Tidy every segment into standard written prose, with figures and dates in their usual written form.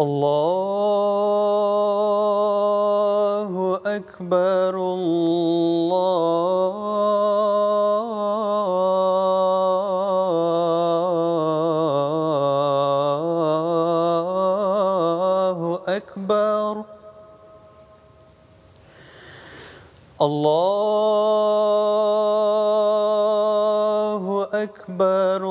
الله أكبر الله أكبر الله أكبر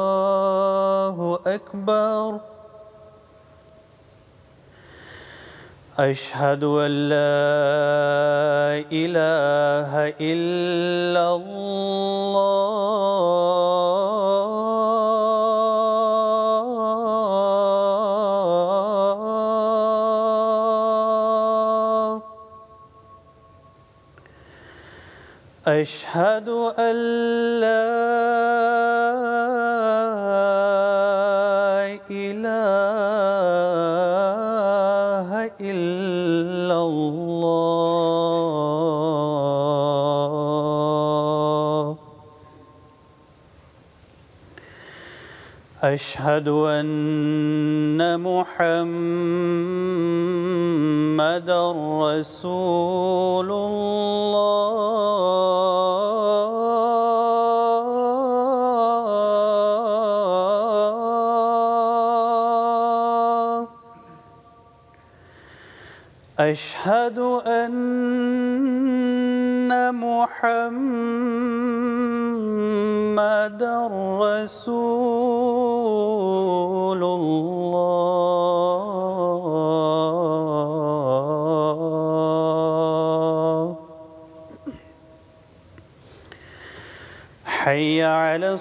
الله أكبر أشهد أن لا إله إلا الله أشهد أن لا إله إلا الله أشهد أن محمدًا رسول الله أشهد أن محمدًا رسول الله حي على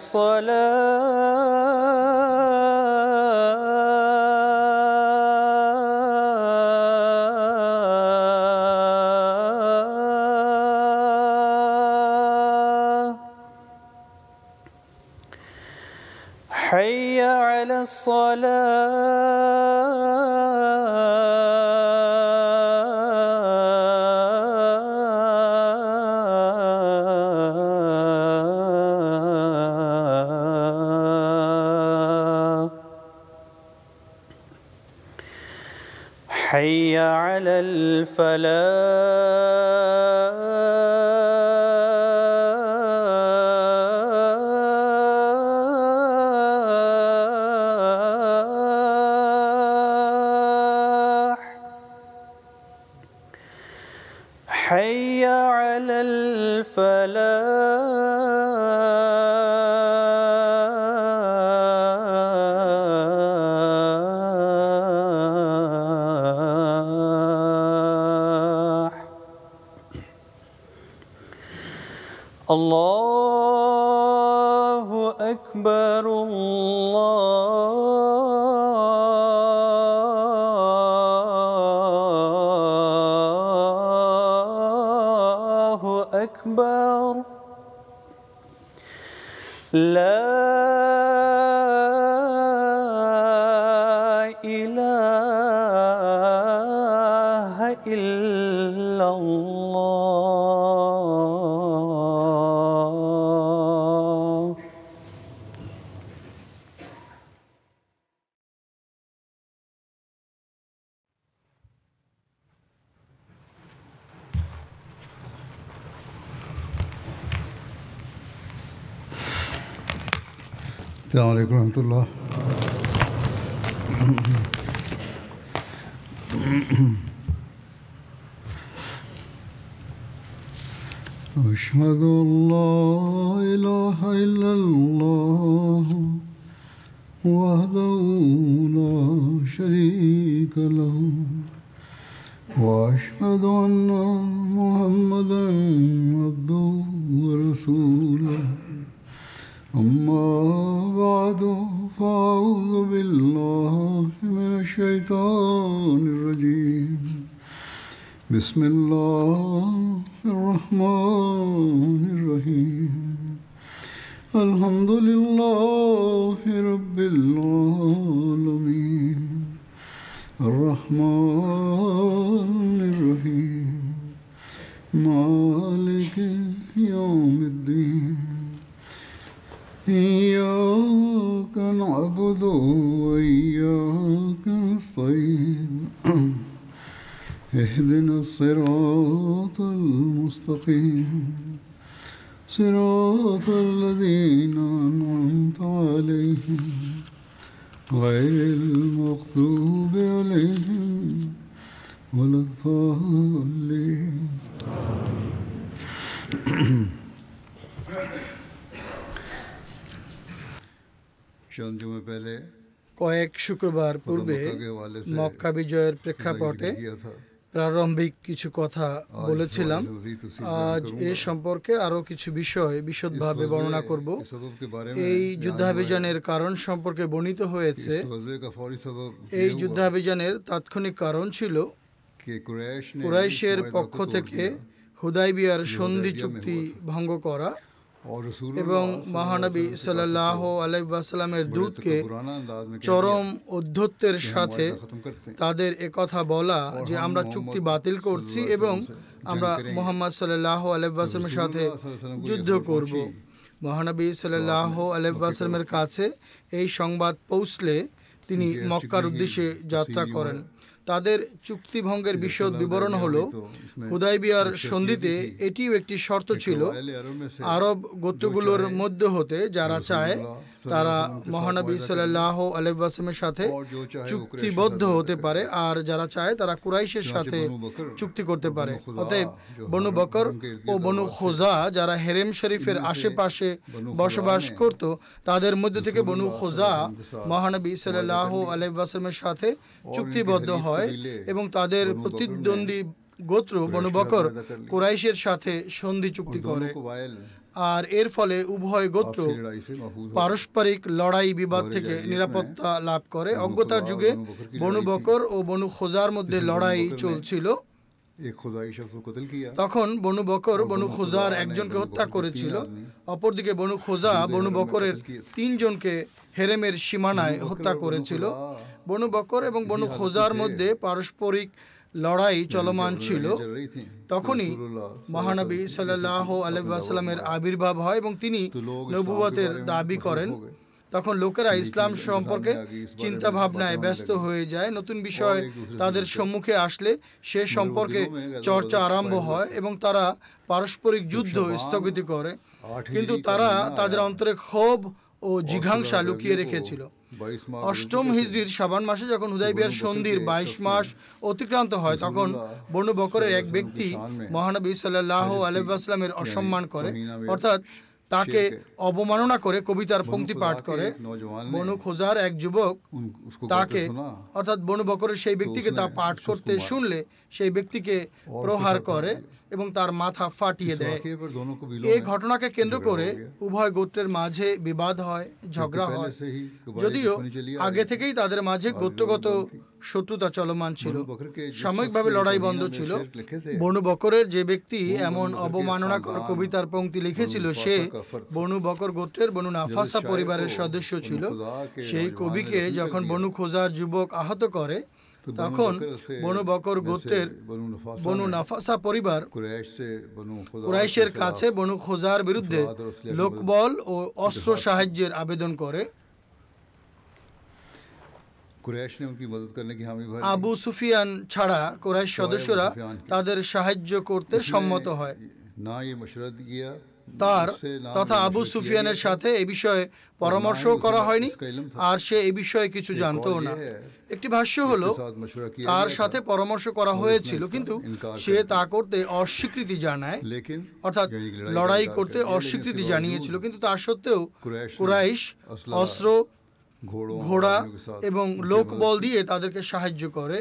الصلاة حي على الصلاة حي على الفلاح حي على الفلاح الله أكبر الله أكبر لا إله إلا الله السلام عليكم ورحمة الله. أشهد أن لا إله إلا الله وحده لا شريك له وأشهد أن محمدًا عبده ورسوله أما بعد فأعوذ بالله من الشيطان الرجيم بسم الله الرحمن الرحيم الحمد لله رب العالمين الرحمن الرحيم مالك يوم الدين إياك نعبد وإياك نستعين اهدنا الصراط المستقيم صراط الذين أنعمت عليهم غير المغضوب عليهم ولا الضالين चंद जुमे पहले কয়েক শুক্রবার পূর্বে মক্কা বিজয়ের প্রেক্ষাপটে প্রারম্ভিক কিছু কথা বলেছিলাম। আজ এ সম্পর্কে আরও কিছু বিষয় বিশদভাবে বর্ণনা করব। এই যুদ্ধাভিযানের কারণ সম্পর্কে বর্ণিত হয়েছে। এই যুদ্ধাভিযানের তাৎক্ষণিক কারণ ছিল কুরাইশের পক্ষ থেকে হুদাইবিয়ার সন্ধি চুক্তি ভঙ্গ করা এবং মহানবী সাল্লাল্লাহু আলাইহি ওয়াসাল্লামের দূতকে চরম ঔদ্ধত্যের সাথে তাদের একথা বলা যে আমরা চুক্তি বাতিল করছি এবং আমরা মুহাম্মদ সাল্লাল্লাহু আলাইহি ওয়াসাল্লামের সাথে যুদ্ধ করব। মহানবী সাল্লাল্লাহু আলাইহি ওয়াসাল্লামের কাছে এই সংবাদ পৌঁছলে তিনি মক্কার উদ্দেশ্যে যাত্রা করেন। তাদের চুক্তি ভঙ্গের বিশদ বিবরণ হলো, হুদাইবিয়ার সন্ধিতে এটিও একটি শর্ত ছিল, আরব গোত্রগুলোর মধ্য হতে যারা চায় তারা মহানবী সাল্লাল্লাহু আলাইহি ওয়াসাল্লামের সাথে চুক্তিবদ্ধ হতে পারে, আর যারা চায় তারা কুরাইশের সাথে চুক্তি করতে পারে। অতএব বনু বকর ও বনু খোজা যারা হেরেম শরীফের আশেপাশে বসবাস করত, তাদের মধ্য থেকে বনু খোজা মহানবী সাল্লাল্লাহু আলাইহি ওয়াসাল্লামের সাথে চুক্তিবদ্ধ হয় এবং তাদের প্রতিদ্বন্দ্বী গোত্র বনু বকর কুরাইশের সাথে সন্ধি চুক্তি করে। আর এর ফলে উভয় গোত্র পারস্পরিক লড়াই বিবাদ থেকে নিরাপত্তা লাভ করে। অজ্ঞতার যুগে বনু বকর ও বনু খোজার মধ্যে লড়াই চলছিল। তখন বনু বকর বনু খোজার একজনকে হত্যা করেছিল, অপরদিকে বনু খোজা বনু বকরের 3 জনকে হেরেমের সীমানায় হত্যা করেছিল। বনু বকর এবং বনু খোজার মধ্যে পারস্পরিক লড়াই চলমান ছিল। তখনই মহানবী সাল্লাল্লাহু আলাইহি ওয়াসাল্লামের আবির্ভাব হয় এবং তিনি নবুয়তের দাবি করেন। তখন লোকেরা ইসলাম সম্পর্কে চিন্তা ভাবনায় ব্যস্ত হয়ে যায়। নতুন বিষয় তাদের সম্মুখে আসলে সে সম্পর্কে চর্চা আরম্ভ হয় এবং তারা পারস্পরিক যুদ্ধ স্থগিত করে, কিন্তু তারা তাদের অন্তরে ক্ষোভ ও জিঘাংসা লুকিয়ে রেখেছিল। 8ম হিজরির শাবান মাসে যখন হুদাইবিয়ার সন্ধির 22 মাস অতিক্রান্ত হয়, তখন বনু বকরের এক ব্যক্তি মহানবী সাল্লাল্লাহু আলাইহি ওয়াসাল্লামের অসম্মান করে, অর্থাৎ তাকে অবমাননা করে কবিতার পংক্তি পাঠ করে। বনু খোজার এক যুবক তাকে অর্থাৎ বনু বকরের সেই ব্যক্তিকে তা পাঠ করতে শুনলে সেই ব্যক্তিকে প্রহার করে এবং তার মাথা ফাটিয়ে দেয়। এই ঘটনাকে কেন্দ্র করে উভয় গোত্রের মাঝে বিবাদ হয়, ঝগড়া হয়, যদিও আগে থেকেই তাদের মাঝে গোত্রগত শত্রুতা চলমান ছিল। সাময়িকভাবে লড়াই বন্ধ ছিল। বনু বকরের যে ব্যক্তি এমন অবমাননাকর কবিতার পংক্তি লিখেছিল সে বনু বকর গোত্রের বনু নাফাসা পরিবারের সদস্য ছিল। সেই কবিকে যখন বনু খোজার যুবক আহত করে, তখন বনু বকর গোত্রের বনু নাফাসা পরিবার কুরাইশের কাছে বনু খোজার বিরুদ্ধে লোকবল ও অস্ত্র সাহায্যের আবেদন করে। আবু সুফিয়ান ছাড়া কুরাইশ সদস্যরা তাদের সাহায্য করতে সম্মত হয়। তার তথা আবু সুফিয়ানের সাথে এই বিষয়ে পরামর্শ করা হয়নি, আর সে এই বিষয়ে কিছু জানতো না। একটি ভাষ্য হলো তার সাথে পরামর্শ করা হয়েছিল, কিন্তু সে তা করতে অস্বীকৃতি জানায়, অর্থাৎ লড়াই করতে অস্বীকৃতি জানিয়েছিল। কিন্তু তা সত্ত্বেও কুরাইশ অস্ত্র, ঘোড়া এবং লোকবল দিয়ে তাদেরকে সাহায্য করে।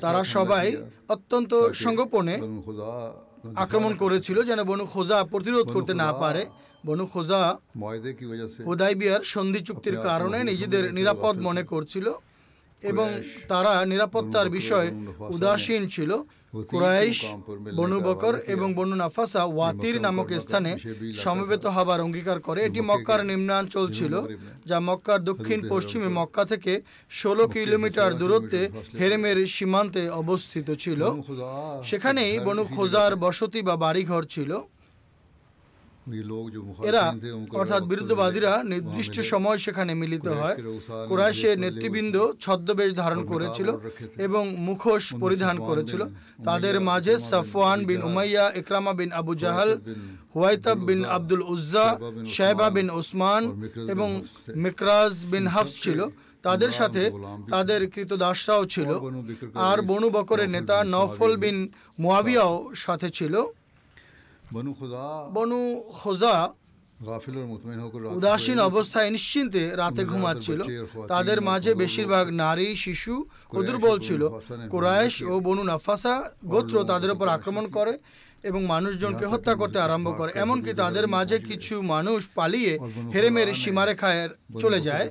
তারা সবাই অত্যন্ত সংগোপনে আক্রমণ করেছিল যেন বনু খোজা প্রতিরোধ করতে না পারে। বনু খোজা হুদাইবিয়ার সন্ধি চুক্তির কারণে নিজেদের নিরাপদ মনে করছিল। এবং তারা নিরাপত্তার বিষয়ে উদাসীন ছিল। কুরাইশ, বনু বকর এবং বনু নাফাসা ওয়াতির নামক স্থানে সমবেত হবার অঙ্গীকার করে। এটি মক্কার নিম্নাঞ্চল ছিল, যা মক্কার দক্ষিণ পশ্চিমে মক্কা থেকে 16 কিলোমিটার দূরত্বে হেরেমের সীমান্তে অবস্থিত ছিল। সেখানেই বনু খোজার বসতি বা বাড়িঘর ছিল। এরা অর্থাৎ বিরুদ্ধবাদীরা নির্দিষ্ট সময় সেখানে মিলিত হয়। কুরাইশের নেতৃবৃন্দ ছদ্মবেশ ধারণ করেছিল এবং মুখোশ পরিধান করেছিল। তাদের মাঝে সাফওয়ান বিন উমাইয়া, ইকরামা বিন আবু জাহাল, হুয়াইতাব বিন আব্দুল উজ্জা, শায়বা বিন ওসমান এবং মিকরাজ বিন হাফস ছিল। তাদের সাথে তাদের কৃতদাসরাও ছিল। আর বনু বকরের নেতা নওফল বিন মুয়াবিয়াও সাথে ছিল। বনু খোজা উদাসীন অবস্থায় নিশ্চিন্তে রাতে ঘুমাচ্ছিল। তাদের মাঝে বেশিরভাগ নারী, শিশু ও দুর্বল ছিল। কুরাইশ ও বনু নাফাসা গোত্র তাদের উপর আক্রমণ করে এবং মানুষজনকে হত্যা করতে আরম্ভ করে। এমনকি তাদের মাঝে কিছু মানুষ পালিয়ে হেরেমের সীমারেখায় চলে যায়।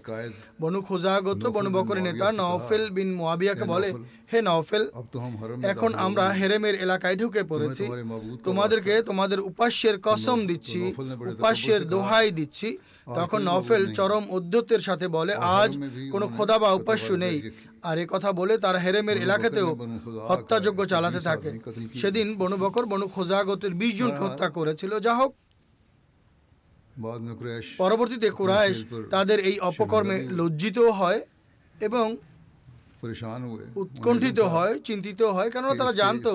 বনু খোজা গোত্র বনু বকরের নেতা নওফেল বিন মুয়াবিয়াকে বলে, হে নওফেল, এখন আমরা হেরেমের এলাকায় ঢুকে পড়েছি। তোমাদেরকে তোমাদের উপাস্যের কসম দিচ্ছি, উপাস্যের দোহাই দিচ্ছি। তখন নওফেল চরম উদ্ধতের সাথে বলে, আজ কোনো খোদা বা উপাস্য নেই। আর এ কথা বলে তারা হেরেমের এলাকাতেও হত্যাযজ্ঞ চালাতে থাকে। সেদিন বনু বকর বনু খোজা গোত্রের 20 জনকে হত্যা করেছিল। যা হোক, পরবর্তীতে কুরাইশ তাদের এই অপকর্মে লজ্জিত হয় এবং উৎকণ্ঠিত হয়, চিন্তিত হয়, কেননা তারা জানতো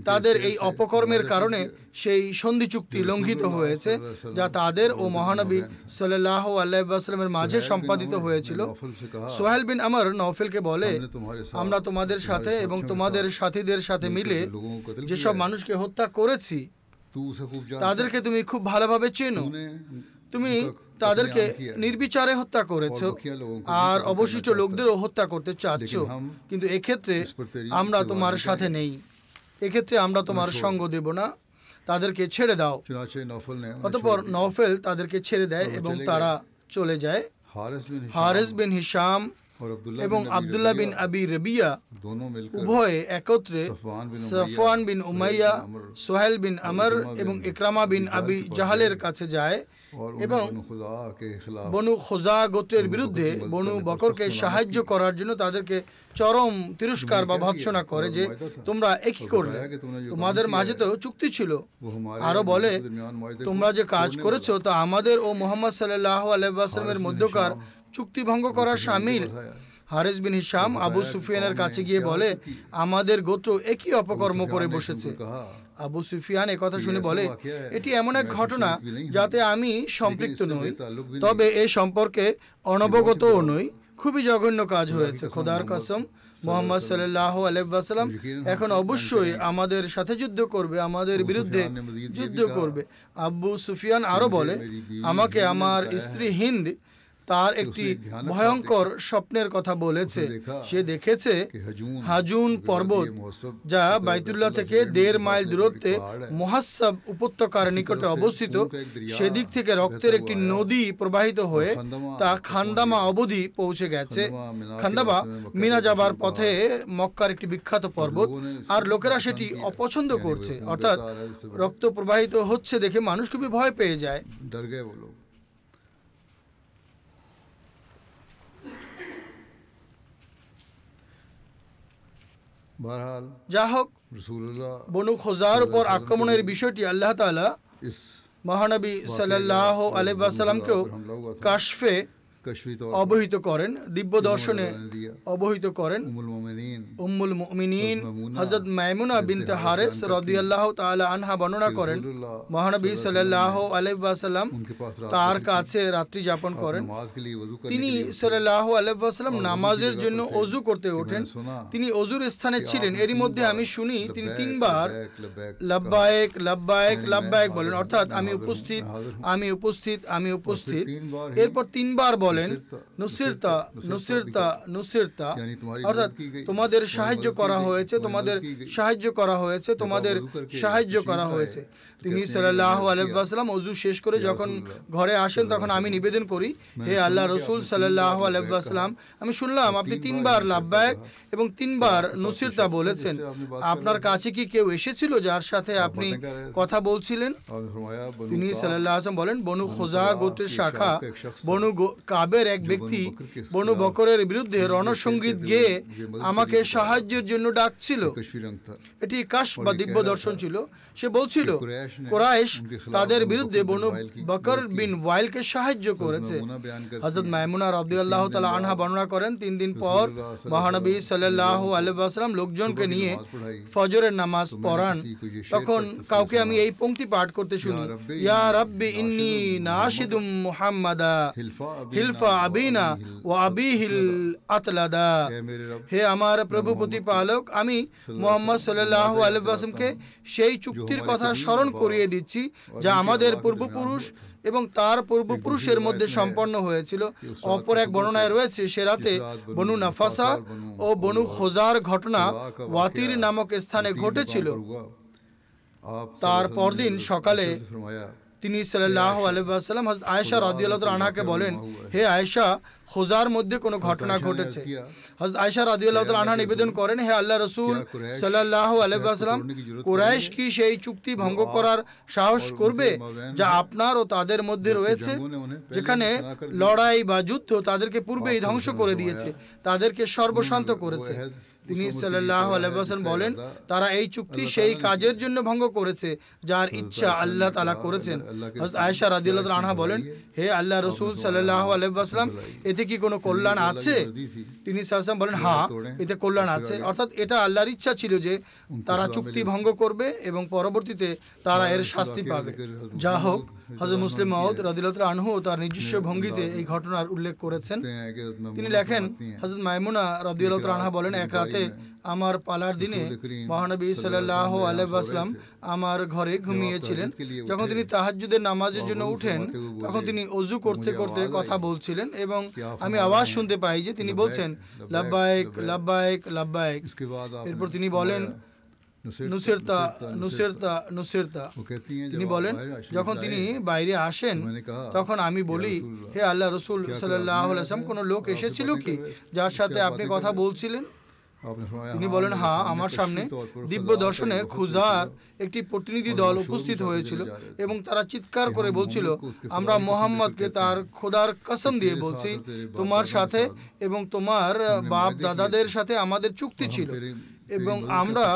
তাদের এই অপকর্মের কারণে সেই সন্ধি চুক্তি লঙ্ঘিত হয়েছে, যা তাদের ও মহানবী সাল্লাল্লাহু আলাইহি ওয়াসাল্লামের মাঝে সম্পাদিত হয়েছিল। সোহেল বিন আমর নওফেলকে বলে, আমরা তোমাদের সাথে এবং তোমাদের সাথীদের সাথে মিলে যেসব মানুষকে হত্যা করেছি তাদেরকে তুমি খুব ভালোভাবে চেনো। তুমি তাদেরকে নির্বিচারে হত্যা করেছ আর অবশিষ্ট লোকদেরও হত্যা করতে চাচ্ছ, কিন্তু এক্ষেত্রে আমরা তোমার সাথে নেই, এক্ষেত্রে আমরা তোমার সঙ্গ দেব না, তাদেরকে ছেড়ে দাও। অতঃপর নওফেল তাদেরকে ছেড়ে দেয় এবং তারা চলে যায়। হারিস বিন হিশাম এবং আব্দুল্লাহ বিন আবি রবিয়া উভয়ে একত্রে সাফওয়ান বিন উমাইয়া, সোহেল বিন আমর এবং ইকরামা বিন আবি জাহালের কাছে যায় এবং বনু খোজা গোত্রের বিরুদ্ধে বনু বকরকে সাহায্য করার জন্য তাদেরকে চরম তিরস্কার বা ভৎসনা করে যে তোমরা একই করলে, তোমাদের মাঝে তো চুক্তি ছিল। আরো বলে, তোমরা যে কাজ করেছো তা আমাদের ও মুহাম্মদ সাল্লাল্লাহু আলাইহি ওয়াসাল্লামের মধ্যকার চুক্তি ভঙ্গ করা শামিল। হারিস বিন হিশাম আবু সুফিয়ানের কাছে গিয়ে বলে, আমাদের গোত্র একই অপকর্ম করে বসেছে। আবু সুফিয়ান একথা শুনে বলে, এটি এমন এক ঘটনা যাতে আমি সম্পৃক্ত নই, তবে এ সম্পর্কে অনবগতও নই। খুবই জঘন্য কাজ হয়েছে। খোদার কসম, মুহাম্মদ সাল্লাল্লাহু আলাইহি ওয়াসাল্লাম এখন অবশ্যই আমাদের সাথে যুদ্ধ করবে, আমাদের বিরুদ্ধে যুদ্ধ করবে। আবু সুফিয়ান আরো বলে, আমাকে আমার স্ত্রী হিন্দ তার একটি ভয়ঙ্কর স্বপ্নের কথা বলেছে। সে দেখেছে হাজুন পর্বত, যা বাইতুল্লাহ থেকে 1.5 মাইল দূরত্বে মুহাসসাব উপত্যকার নিকটে অবস্থিত, সেদিক থেকে রক্তের একটি নদী প্রবাহিত হয়ে তা খান্দামা অবধি পৌঁছে গেছে। খান্দামা মিনা যাবার পথে মক্কার একটি বিখ্যাত পর্বত, আর লোকেরা সেটি অপছন্দ করছে, অর্থাৎ রক্ত প্রবাহিত হচ্ছে দেখে মানুষ খুবই ভয় পেয়ে যায়। যা হোক, বনু খোজার উপর আক্রমণের বিষয়টি আল্লাহ তাআলা মহানবী সাল্লাল্লাহু আলাইহি ওয়াসাল্লামকেও কাশফে অবহিত করেন, দিব্য দর্শনে অবহিত করেন। উম্মুল মুমিনিন হযরত মাইমুনা বিনতে হারিস রাদিয়াল্লাহু তাআলা আনহা বর্ণনা করেন, মহানবী সাল্লাল্লাহু আলাইহি ওয়াসাল্লাম তার কাছে রাত্রি যাপন করেন। তিনি সাল্লাল্লাহু আলাইহি ওয়াসাল্লাম নামাজের জন্য ওযু করতে ওঠেন। তিনি ওযুর স্থানে ছিলেন। এরই মধ্যে আমি শুনি তিনি 3 বার লাব্বাইক লাব্বাইক লাব্বাইক বলেন, অর্থাৎ আমি উপস্থিত, আমি উপস্থিত, আমি উপস্থিত। এরপর 3 বার বলেন বলেন নুসিরতা নুসিরতা নুসিরতা, অর্থাৎ তোমাদের সাহায্য করা হয়েছে, তোমাদের সাহায্য করা হয়েছে, তোমাদের সাহায্য করা হয়েছে। তিনি সাল্লাল্লাহু আলাইহি ওয়াসাল্লাম ওযু শেষ করে যখন ঘরে আসেন তখন আমি নিবেদন করি, হে আল্লাহ রসুল সাল্লাল্লাহু আলাইহি ওয়াসাল্লাম, আমি শুনলাম আপনি 3 বার লাব্বাইক এবং 3 বার নুসিরতা বলেছেন। আপনার কাছে কি কেউ এসেছিল যার সাথে আপনি কথা বলছিলেন? তিনি সাল্লাল্লাহু আলাইহি ওয়াসাল্লাম বলেন, বনু খুজা গোত্রের শাখা বনু কাবের এক ব্যক্তি বনু বকরের বিরুদ্ধে রণসঙ্গীত গেয়ে আমাকে সাহায্যের জন্য ডাকছিল। এটি কাশ বা দিব্য দর্শন ছিল। সে বলছিল কুরাইশ তাদের বিরুদ্ধে বনু বকর বিন ওয়াইলকে সাহায্য করেছে। হযরত মাইমুনা রাদিয়াল্লাহু তাআলা আনহা বর্ণনা করেন, 3 দিন পর মহানবী সাল্লাল্লাহু আলাইহি ওয়াসাল্লাম লোকজনকে নিয়ে ফজরের নামাজ পড়ান। তখন কাউকে আমি এই পংক্তি পাঠ করতে শুনি, ইয়া রাব্বি ইন্নী নাশিদুম মুহাম্মাদা হিলফা আবিনা ওয়া আবিহিল আতলাদা। হে আমার প্রভু প্রতিপালক, আমি মুহাম্মদ সাল্লাল্লাহু আলাইহি ওয়াসাল্লামকে সেই চুক্তির কথা স্মরণ করিয়ে দিচ্ছি যা আমাদের পূর্বপুরুষ এবং তার পূর্বপুরুষের মধ্যে সম্পন্ন হয়েছিল। অপর এক বর্ণনায় রয়েছে সে রাতে বনু নাফাসা ও বনু খোজার ঘটনা ওয়াতির নামক স্থানে ঘটেছিল। তার পরদিন সকালে তিনি সাল্লাল্লাহু আলাইহি ওয়াসাল্লাম হযরত আয়েশা রাদিয়াল্লাহু তাআলা আনহাকে বলেন, হে আয়েশা, খোজার মধ্যে কোনো ঘটনা ঘটেছে? হযরত আয়েশা রাদিয়াল্লাহু তাআলা আনহা নিবেদন করেন, হে আল্লাহ রাসূল সাল্লাল্লাহু আলাইহি ওয়াসাল্লাম, কুরাইশ কি সেই চুক্তি ভঙ্গ করার সাহস করবে যা আপনার ও তাদের মধ্যে রয়েছে? যেখানে লড়াই বা যুদ্ধ তাদেরকে পূর্বেই ধ্বংস করে দিয়েছে, তাদেরকে সর্বশান্ত করেছে। তিনি সাল্লাল্লাহু আলাইহি ওয়াসাল্লাম বলেন, তারা এই চুক্তি সেই কাজের জন্য ভঙ্গ করেছে যার ইচ্ছা আল্লাহ তাআলা করেছেন। হযরত আয়েশা রাদিয়াল্লাহু তাআলা আনহা বলেন, হে আল্লাহ রাসূল সাল্লাল্লাহু আলাইহি ওয়াসাল্লাম, এতে কি কোনো কল্যাণ আছে? তিনি সাল্লাল্লাহু আলাইহি ওয়াসাল্লাম বলেন, হ্যাঁ, এতে কল্যাণ আছে। অর্থাৎ এটা আল্লাহর ইচ্ছা ছিল যে তারা চুক্তি ভঙ্গ করবে এবং পরবর্তীতে তারা এর শাস্তি পাবে। যা হোক, হযরত মুসলিম মাউদ রাদিয়াল্লাহু তাআলা আনহু তার নিজস্ব ভঙ্গিতে এই ঘটনার উল্লেখ করেছেন। তিনি লেখেন, হযরত মাইমুনা রাদিয়াল্লাহু তাআলা আনহা বলেন, এক রাতে আমার পালার দিনে মহানবী সাল্লাল্লাহু আলাইহি ওয়াসাল্লাম আমার ঘরে ঘুমিয়েছিলেন। যখন তিনি তাহাজ্জুদের নামাজের জন্য উঠেন তখন তিনি ওযু করতে করতে কথা বলছিলেন এবং আমি আওয়াজ শুনতে পাই যে তিনি বলছেন, লাব্বাইক লাব্বাইক লাব্বাইক। এরপর তিনি বলেন, নুসিরতা নুসিরতা নুসিরতা। তিনি বলেন, যখন তিনি বাইরে আসেন তখন আমি বলি, হে আল্লাহ রসুল সাল্লাল্লাহু আলাইহি ওয়াসাল্লাম, কোনো লোক এসেছিল কি যার সাথে আপনি কথা বলছিলেন? তিনি বলেন, হ্যাঁ, আমার সামনে দিব্য দর্শনে খুজার একটি প্রতিনিধি দল উপস্থিত হয়েছিল এবং তারা চিৎকার করে বলছিল, আমরা মুহাম্মদকে তার খোদার কসম দিয়ে বলছি, তোমার সাথে এবং তোমার বাপ দাদাদের সাথে আমাদের চুক্তি ছিল এবং আমরা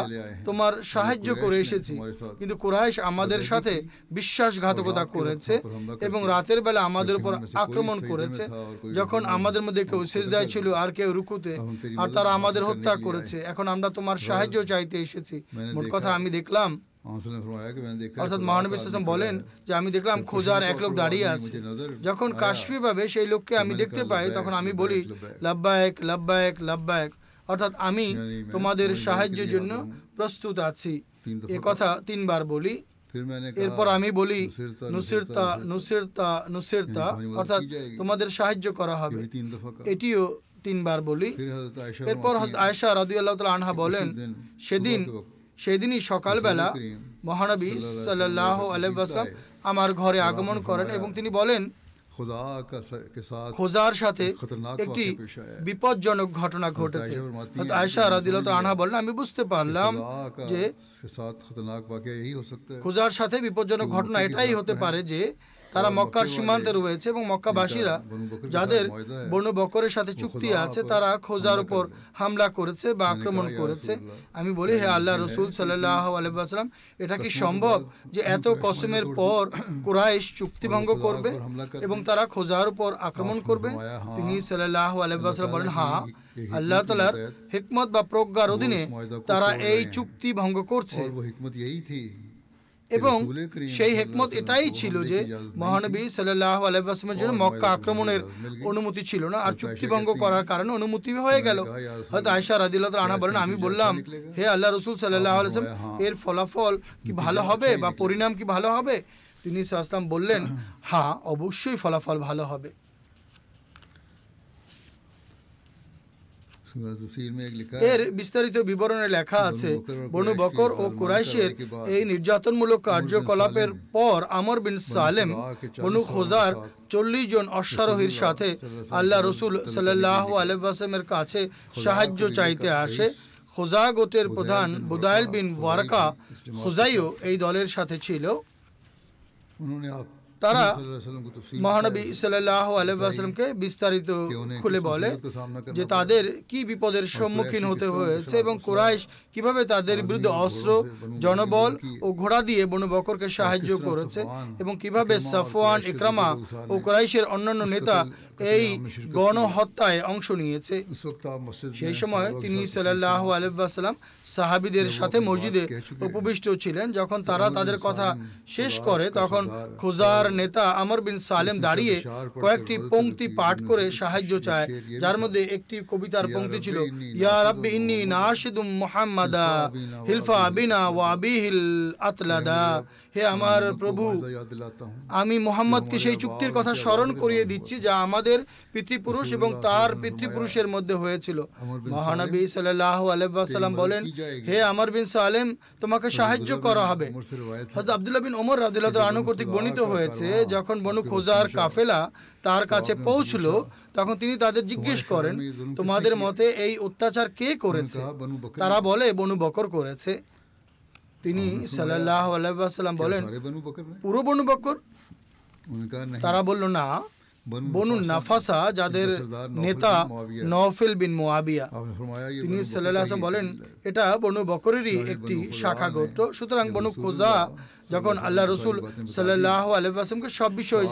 তোমার সাহায্য করে এসেছি, কিন্তু কুরাইশ আমাদের সাথে বিশ্বাসঘাতকতা করেছে এবং রাতের বেলা আমাদের উপর আক্রমণ করেছে, যখন আমাদের মধ্যে কেউ সিজদায় ছিল আর কেউ রুকুতে, আর তারা আমাদের হত্যা করেছে। এখন আমরা তোমার সাহায্য চাইতে এসেছি। মোট কথা আমি দেখলাম, অর্থাৎ মহানবী সাল্লাল্লাহু আলাইহি ওয়াসাল্লাম বলেন যে আমি দেখলাম খোজার এক লোক দাঁড়িয়ে আছে। যখন কাশফি ভাবে সেই লোককে আমি দেখতে পাই তখন আমি বলি, লাব্বাইক লাব্বাইক লাব্বাইক, অর্থাৎ আমি তোমাদের সাহায্যের জন্য প্রস্তুত আছি। এ কথা 3 বার বলি। এরপর আমি বলি, নুসিরতা নুসিরতা নুসিরতা, অর্থাৎ তোমাদের সাহায্য করা হবে, এটিও 3 বার বলি। এরপর হযরত আয়েশা রাদিয়াল্লাহু তাআলা আনহা বলেন, সেদিনই সকালবেলা মহানবী সাল্লাল্লাহু আলাইহি ওয়াসাল্লাম আমার ঘরে আগমন করেন এবং তিনি বলেন, খোজার সাথে একটি বিপজ্জনক ঘটনা ঘটেছে। আয়েশা রাদিয়াল্লাহু তাআলা আনহা বলেন, আমি বুঝতে পারলাম যে খোজার সাথে বিপজ্জনক ঘটনা এটাই হতে পারে যে তারা মক্কার সীমান্তে রয়েছে এবং মক্কাবাসীরা যাদের বনু বকরের সাথে চুক্তি আছে তারা খোজার উপর হামলা করেছে বা আক্রমণ করেছে। আমি বলি, হে আল্লাহ রসুল সাল্লাল্লাহু আলাইহি ওয়াসাল্লাম, এটা কি সম্ভব যে এত কসমের পর কুরাইশ চুক্তি ভঙ্গ করবে এবং তারা খোজার উপর আক্রমণ করবে? তিনি সাল্লাল্লাহু আলাইহি ওয়াসাল্লাম বলেন, হ্যাঁ, আল্লাহ তাআলার হিকমত বা প্রজ্ঞার অধীনে তারা এই চুক্তি ভঙ্গ করছে এবং সেই হিকমত এটাই ছিল যে মহানবী সাল্লাল্লাহু আলাইহি ওয়াসাল্লামের জন্য মক্কা আক্রমণের অনুমতি ছিল না, আর চুক্তি ভঙ্গ করার কারণে অনুমতি হয়ে গেল। হযরত আয়েশা রাদিয়াল্লাহু তাআলা আনহা বলেন, আমি বললাম, হে আল্লাহ রাসূল সাল্লাল্লাহু আলাইহি ওয়াসাল্লাম, এর ফলাফল কি ভালো হবে বা পরিণাম কি ভালো হবে? তিনি সাল্লাল্লাহু আলাইহি ওয়াসাল্লাম বললেন, হ্যাঁ, অবশ্যই ফলাফল ভালো হবে। उसमें तफसीर में एक लिखा এর है বিস্তারিত বিবরণে লেখা আছে, বনু বকর ও কুরাইশের এই নির্যাতনমূলক কার্যকলাপের পর আমর বিন সালেম বনু খোজার 40 জন অশ্বারোহীর সাথে আল্লাহ রসুল সাল্লাল্লাহু আলাইহি ওয়াসাল্লামের কাছে সাহায্য চাইতে আসে। খোজা গোত্রের প্রধান বুদাইল বিন ওয়ারকা খুজাইও এই দলের সাথে ছিল। उन्होंने आप তারা सल्लल्लाहु अलैहि वसल्लम को तफसील মহানবী সাল্লাল্লাহু আলাইহি ওয়াসাল্লামকে বিস্তারিত খুলে বলে যে তাদের কি বিপদের সম্মুখীন হতে হয়েছে এবং কুরাইশ কিভাবে তাদের বিরুদ্ধে অস্ত্র, জনবল ও ঘোড়া দিয়ে বনু বকরকে সাহায্য করেছে এবং কিভাবে সাফওয়ান, ইকরামা ও কুরাইশের অন্যান্য নেতা এই গণহত্যায় অংশ নিয়েছে। उस वक्त आप मस्जिद সেই সময় তিনি সাল্লাল্লাহু আলাইহি ওয়াসাল্লাম সাহাবীদের সাথে মসজিদে উপবিষ্ট ছিলেন। যখন তারা তাদের কথা শেষ করে তখন খুজার নেতা আমর বিন সালেম দাঁড়িয়ে কয়েকটি পংক্তি পাঠ করে সাহায্য চায়, যার মধ্যে একটি কবিতার পংক্তি ছিল, ইয়া রাব্বি ইন্নী নাশিদুম মুহাম্মাদা হিলফা বিনা ওয়া বিহিল আতলাদা। হে আমার প্রভু, याद दिलाता हूँ আমি মুহাম্মদকে সেই চুক্তির কথা স্মরণ করিয়ে দিচ্ছি যা আমাদের পিতৃপুরুষ এবং তার পিতৃপুরুষের মধ্যে হয়েছিল। মহানবী সাল্লাল্লাহু আলাইহি ওয়াসাল্লাম বলেন, হে আমর বিন সালেম, তোমাকে সাহায্য করা হবে। হযরত আব্দুল্লাহ বিন ওমর রাদিয়াল্লাহু তাআলা আনহু কর্তৃক বর্ণিত হয়েছে, যখন বনু খোজার কাফেলা তার কাছে পৌঁছলো তখন তিনি তাদের জিজ্ঞেস করেন, তোমাদের মতে এই অত্যাচার কে করেছে? তারা বলে, বনু বকর করেছে। তিনি সাল্লাল্লাহু আলাইহি ওয়াসাল্লাম বলেন, सारे बनु बकर ने পুরো বনু বকর? उन्होंने कहा नहीं তারা বলল না, বনু নাফাসা যাদের নেতা নওফেল বিন মুয়াবিয়া। आपने फरमाया ये তিনি बनु बकर সাল্লাল্লাহু আলাইহি ওয়াসাল্লাম বলেন, এটা বনু বকরেরই একটি শাখা গোত্র। সুতরাং বনু খোজা যখন আল্লাহ রসুল সাল্লাল্লাহু আলাইহি ওয়াসাল্লামকে সব বিষয়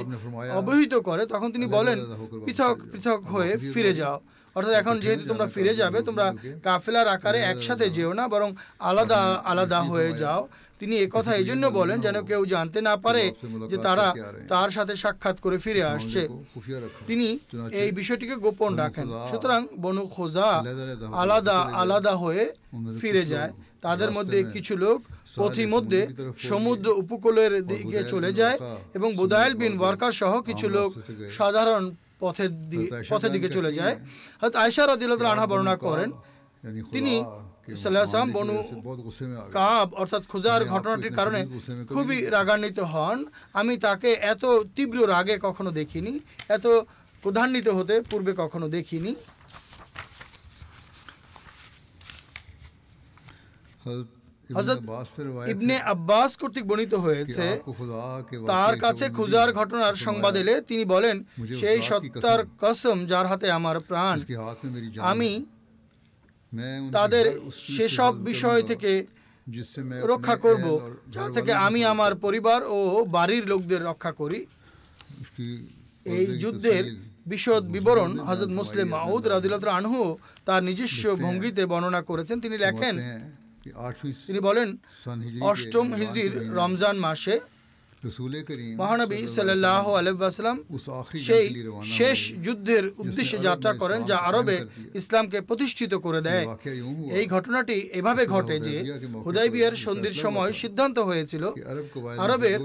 অবহিত করে তখন তিনি বলেন, পৃথক পৃথক হয়ে ফিরে যাও। অর্থাৎ এখন যেহেতু তোমরা ফিরে যাবে, তোমরা কাফেলার আকারে একসাথে যেও না, বরং আলাদা আলাদা হয়ে যাও। তিনি একথা এই জন্য বলেন যেন কেউ জানতে না পারে যে তারা তার সাথে সাক্ষাৎ করে ফিরে আসছে। खुफिया रखा তিনি এই বিষয়টিকে গোপন রাখেন। সুতরাং বনু খোজা আলাদা আলাদা হয়ে ফিরে যায়। তাদের মধ্যে কিছু লোক পথিমধ্যে সমুদ্র উপকূলের দিকে চলে যায় এবং বুদাইল বিন ওয়ারকা সহ কিছু লোক সাধারণ পথের দিকে চলে যায়। হযরত আয়েশা রাদিয়াল্লাহু তাআলা আনহা বর্ণনা করেন, यानी তিনি खुदा সাল্লাল্লাহু আলাইহি ওয়াসাল্লাম বনু बहुत गुस्से में आ गए কাব অর্থাৎ খুজার ঘটনাটির কারণে খুবই রাগান্বিত হন। আমি তাকে এত তীব্র রাগে কখনো দেখিনি, এত ক্রোধান্বিত হতে পূর্বে কখনো দেখিনি। হযরত ইবনে আব্বাস কর্তৃক বর্ণিত হয়েছে, তার কাছে খুজার ঘটনার সংবাদ এলে তিনি বলেন, সেই সত্তার কসম যার হাতে আমার প্রাণ, আমি তাদের সেসব বিষয় থেকে রক্ষা করব যা থেকে আমি আমার পরিবার ও বাড়ির লোকদের রক্ষা করি। এই যুদ্ধের বিশদ বিবরণ হযরত মুসলিম মাউদ রাদিয়াল্লাহু তাআলা আনহু তার নিজস্ব ভঙ্গিতে বর্ণনা করেছেন। তিনি লেখেন, তিনি বলেন, অষ্টম হিজরির রমজান মাসে মহানবী সাল্লাল্লাহু আলাইহি ওয়াসাল্লাম সেই শেষ যুদ্ধের উদ্দেশ্যে যাত্রা করেন যা আরবে ইসলামকে প্রতিষ্ঠিত করে দেয়। এই ঘটনাটি এভাবে ঘটে যে হুদাইবিয়ার সন্ধির সময় সিদ্ধান্ত হয়েছিল আরবের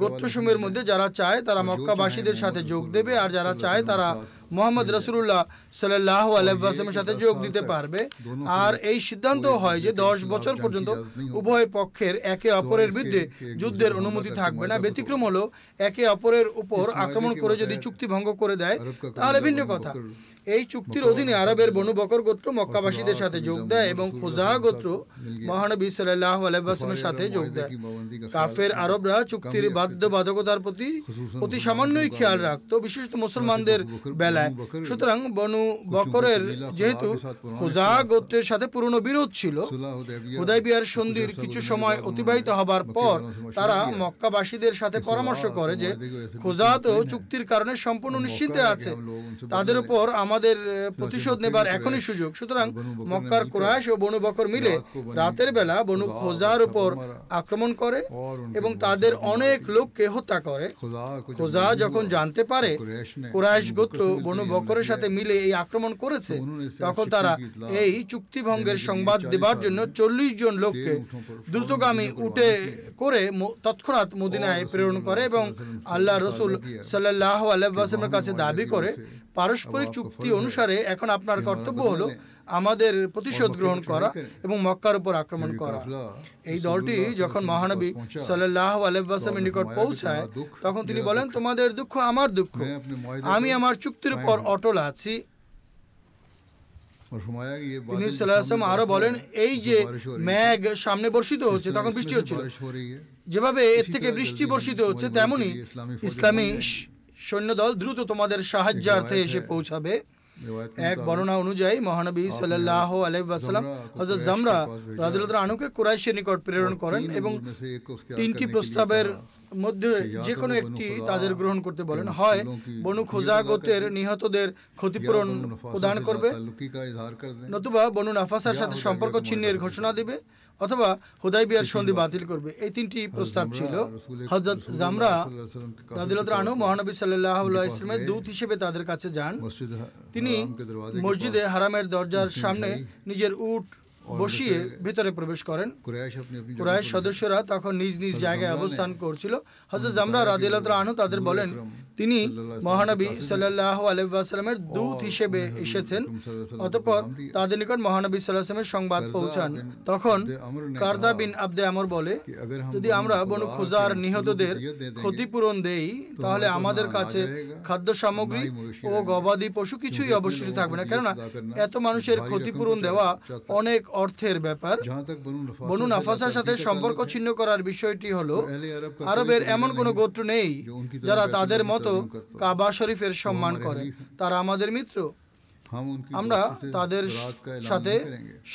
গোত্রসমূহের মধ্যে যারা চায় তারা মক্কাবাসীদের সাথে যোগ দেবে, আর যারা চায় তারা মুহাম্মদ রাসূলুল্লাহ সাল্লাল্লাহু আলাইহি ওয়াসাল্লামের সাথে যোগ দিতে পারবে। আর এই সিদ্ধান্ত হয় যে 10 বছর পর্যন্ত উভয় পক্ষের একে অপরের বিরুদ্ধে যুদ্ধের অনুমতি থাকবে না। ব্যতিক্রম হলো একে অপরের উপর আক্রমণ করে যদি চুক্তি ভঙ্গ করে দেয় তাহলে ভিন্ন কথা। এই চুক্তির অধীনে আরবের বনু বকর গোত্র মক্কাবাসীদের সাথে যোগ দেয় এবং খুজা গোত্র মহানবী সাল্লাল্লাহু আলাইহি ওয়াসাল্লামের সাথে যোগ দেয়। কাফের আরবরা চুক্তির বাধ্যবাধকতার প্রতি অতি সামান্যই খেয়াল রাখতো, বিশেষত মুসলমানদের বেলায়। সুতরাং বনু বকরের যেহেতু খুজা গোত্রের সাথে পুরনো বিরোধ ছিল, হুদাইবিয়ার সন্ধির কিছু সময় অতিবাহিত হবার পর তারা মক্কাবাসীদের সাথে পরামর্শ করে যে খুজা তো চুক্তির কারণে সম্পূর্ণ নিশ্চিন্তে আছে, তাদের উপর আমাদের প্রতিশোধ নেবার এখনই সুযোগ। সুতরাং মক্কার কুরাইশ ও বনু বকর মিলে রাতের বেলা বনু খোজার উপর আক্রমণ করে এবং তাদের অনেক লোককে হত্যা করে। খোজা যখন জানতে পারে কুরাইশ গোত্র বনু বকরের সাথে মিলে এই আক্রমণ করেছে, তখন তারা এই চুক্তি ভঙ্গের সংবাদ দেবার জন্য 40 জন লোককে দ্রুতগামী উটে করে তৎক্ষণাৎ মদিনায় প্রেরণ করে এবং আল্লাহ রসুল সাল্লাল্লাহু আলাইহি ওয়াসাল্লামের কাছে দাবি করে পারস্পরিক চুক্তি অনুসারে এখন আপনার কর্তব্য হলো আমাদের প্রতিশোধ গ্রহণ করা এবং মক্কার উপর আক্রমণ করা। এই দলটি যখন মহানবী সাল্লাল্লাহু আলাইহি ওয়াসাল্লামের নিকট পৌঁছায় তখন তিনি বলেন, তোমাদের দুঃখ আমার দুঃখ, আমি আমার চুক্তির উপর অটল আছি। তিনি সাল্লাল্লাহু আলাইহি ওয়াসাল্লাম আরো বলেন, এই যে মেঘ সামনে বর্ষিত হচ্ছে, তখন বৃষ্টি হচ্ছিল, যেভাবে এর থেকে বৃষ্টি বর্ষিত হচ্ছে তেমনি ইসলামী সৈন্যদল দ্রুত তোমাদের সাহায্যার্থে এসে পৌঁছাবে। এক বর্ণনা অনুযায়ী মহানবী সাল্লাল্লাহু আলাইহি ওয়াসাল্লাম হযরত জামরা রাদিয়াল্লাহু আনহুকে কুরাইশের নিকট প্রেরণ করেন এবং তিনটি প্রস্তাবের মধ্যে যে কোনো একটি তাদের গ্রহণ করতে বলেন। হয় বনু খোজা গোত্রের নিহতদের ক্ষতিপূরণ প্রদান করবে, নতুবা বনু নাফাসার সাথে সম্পর্ক ছিন্নের ঘোষণা দেবে, অথবা হুদাইবিয়ার সন্ধি বাতিল করবে। এই তিনটি প্রস্তাব ছিল। হযরত জামরা রাদিয়াল্লাহু আনহু মহানবী সাল্লাল্লাহু আলাইহি ওয়াসাল্লামের দূত হিসেবে তাদের কাছে যান। তিনি মসজিদে হারামের দরজার সামনে নিজের উট বসিয়ে ভিতরে প্রবেশ করেন। কুরাইশ সদস্যরা তখন নিজ নিজ জায়গায় অবস্থান করছিল। হযরত জামরা রাদিয়াল্লাহু আনহু তাদের বলেন, তিনি মহানবী সাল্লাল্লাহু আলাইহি ওয়াসাল্লামের দূত হিসেবে এসেছেন। অতঃপর তাদের নিকট মহানবী সাল্লাল্লাহু আলাইহি ওয়াসাল্লামের সংবাদ পৌঁছান। তখন কারদা বিন আবদে আমর বলে, যদি আমরা বনু খুজার নিহতদের ক্ষতিপূরণ দেই তাহলে আমাদের কাছে খাদ্য সামগ্রী ও গবাদি পশু কিছুই অবশিষ্ট থাকবে না, কেননা এত মানুষের ক্ষতিপূরণ দেওয়া অনেক অর্থের ব্যাপার। বনু নাফাসার সাথে সম্পর্ক ছিন্ন করার বিষয়টি হলো, আরবের এমন কোনো গোত্র নেই যারা তাদের মতো কাবা শরীফের সম্মান করে, তারা আমাদের মিত্র। আমরা তাদের সাথে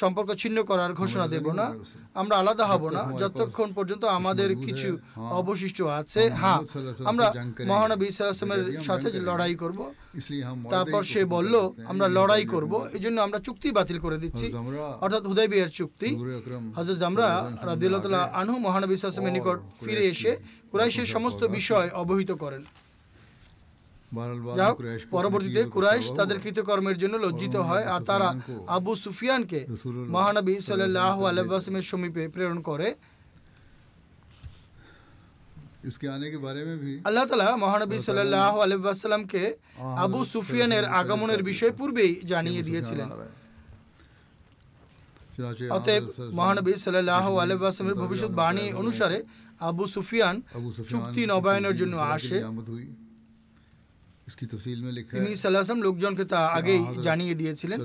সম্পর্ক ছিন্ন করার ঘোষণা দেব না, আমরা আলাদা হব না যতক্ষণ পর্যন্ত আমাদের কিছু অবশিষ্ট আছে। হ্যাঁ, আমরা মহানবী সাল্লাল্লাহু আলাইহি ওয়াসাল্লামের সাথে লড়াই করব। তারপর সে বলল, আমরা লড়াই করব, এই জন্য আমরা চুক্তি বাতিল করে দিচ্ছি, অর্থাৎ হুদাইবিয়ার চুক্তি। হযরত জামরা রাদিয়াল্লাহু তাআলা আনহু মহানবী সাল্লাল্লাহু আলাইহি ওয়াসাল্লামের নিকট ফিরে এসে কুরাইশের সমস্ত বিষয় অবহিত করেন। পরবর্তীতে কুরাইশ তাদের কৃতকর্মের জন্য লজ্জিত হয় আর তারা আবু সুফিয়ানকে মহানবী সাল্লাল্লাহু আলাইহি ওয়াসাল্লামের সমীপে প্রেরণ করে। আল্লাহ তাআলা মহানবী সাল্লাল্লাহু আলাইহি ওয়াসাল্লামকে আবু সুফিয়ানের আগমনের বিষয় পূর্বেই জানিয়ে দিয়েছিলেন। অতএব মহানবী সাল্লাল্লাহু আলাইহি ওয়াসাল্লামের ভবিষ্যৎবাণী অনুসারে আবু সুফিয়ান চুক্তি নবায়নের জন্য আসে। তিনি সাল্লাল্লাহু আলাইহি ওয়াসাল্লাম লোকজনকে তা আগেই জানিয়ে দিয়েছিলেন।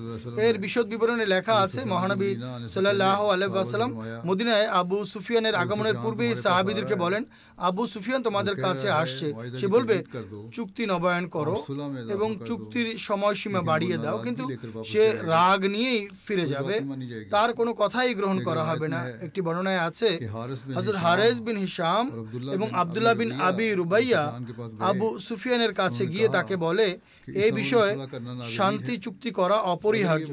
এর বিশদ বিবরণে লেখা আছে, মহানবী সাল্লাল্লাহু আলাইহি ওয়াসাল্লাম মদিনায় আবু সুফিয়ানের আগমনের পূর্বেই সাহাবীদেরকে বলেন, আবু সুফিয়ান তোমাদের কাছে আসছে, সে বলবে চুক্তি নবায়ন করো এবং চুক্তির সময়সীমা বাড়িয়ে দাও, কিন্তু সে রাগ নিয়েই ফিরে যাবে, তার কোনো কথাই গ্রহণ করা হবে না। একটি বর্ণনায় আছে, হযরত হারিস বিন হিশাম এবং আব্দুল্লাহ বিন আবি রুবাইয়া আবু সুফিয়ানের কাছে গিয়ে তাকে বলে, এই বিষয়ে শান্তি চুক্তি করা অপরিহার্য,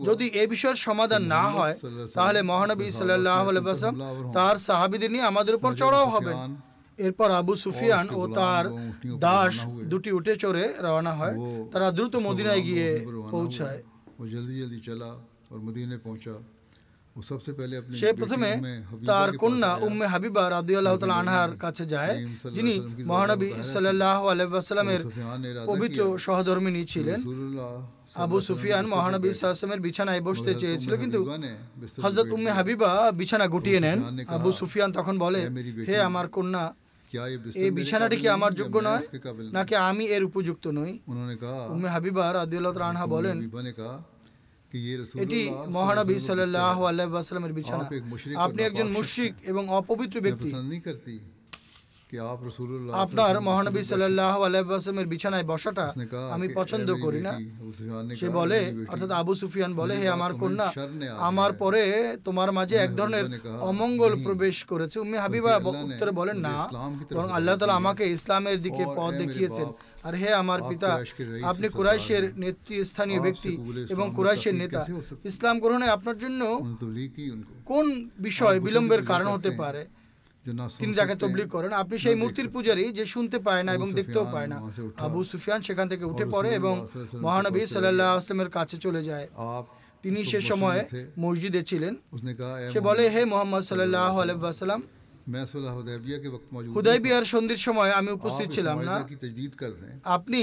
যদি এই বিষয়ের সমাধান না হয় তাহলে মহানবী সাল্লাল্লাহু আলাইহি ওয়াসাল্লাম তার সাহাবীদের নিয়ে আমাদের উপর চড়াও হবেন। এরপর আবু সুফিয়ান ও তার দাস দুটি উটে চড়ে রওনা হয়। তারা দ্রুত মদিনায় গিয়ে পৌঁছায়। সে প্রথমে তার কন্যা উম্মে হাবিবা রাদিয়াল্লাহু তাআলা আনহার কাছে যায়, যিনি মহানবী সাল্লাল্লাহু আলাইহি ওয়াসাল্লামের পবিত্র সহধর্মিণী ছিলেন। আবু সুফিয়ান মহানবী সাল্লাল্লাহু আলাইহি ওয়াসাল্লামের বিছানায় বসতে চেয়েছিল, কিন্তু হযরত উম্মে হাবিবা বিছানা গুটিয়ে নেন। আবু সুফিয়ান তখন বলে, হে আমার কন্যা, এই বিছানাটি কি আমার যোগ্য নয়, নাকি আমি এর উপযুক্ত নই? উম্মে হাবিবা রাদিয়াল্লাহু তাআলা আনহা বলেন, এটি মহানবী সাল্লাল্লাহু আলাইহি ওয়াসাল্লামের বিছানা, আপনি একজন মুশরিক এবং অপবিত্র ব্যক্তি, আপনার মহানবী সাল্লাল্লাহু আলাইহি ওয়াসাল্লামের বিছানায় বসাটা আমি পছন্দ করি না। সে বলে, অর্থাৎ আবু সুফিয়ান বলে, হে আমার কন্যা, আমার পরে তোমার মাঝে এক ধরনের অমঙ্গল প্রবেশ করেছে। উম্মে হাবিবা উত্তরে বলেন, না, বরং আল্লাহ তাআলা আমাকে ইসলামের দিকে পথ দেখিয়েছেন। আর হে আমার পিতা, আপনি কুরাইশের নেতৃস্থানীয় ব্যক্তি এবং কুরাইশের নেতা, ইসলাম গ্রহণে আপনার জন্য কোন বিষয় বিলম্বের কারণ হতে পারে? তিনি যাকে তবলিগ করেন, আপনি সেই মূর্তির পূজারী যে শুনতে পায় না এবং দেখতেও পায় না। আবু সুফিয়ান সেখান থেকে উঠে পড়ে এবং মহানবী সাল্লাল্লাহু আলাইহি ওয়াসাল্লামের কাছে চলে যায়। তিনি সে সময় মসজিদে ছিলেন। সে বলে, হে মুহাম্মদ সাল্লাল্লাহু আলাইহি ওয়াসাল্লাম, मैं सुलह हुदैबिया के वक्त मौजूद হুদাইবিয়ার সন্ধির সময় আমি উপস্থিত आप इस ছিলাম না। मुआहिदा की तजदीद कर दें। আপনি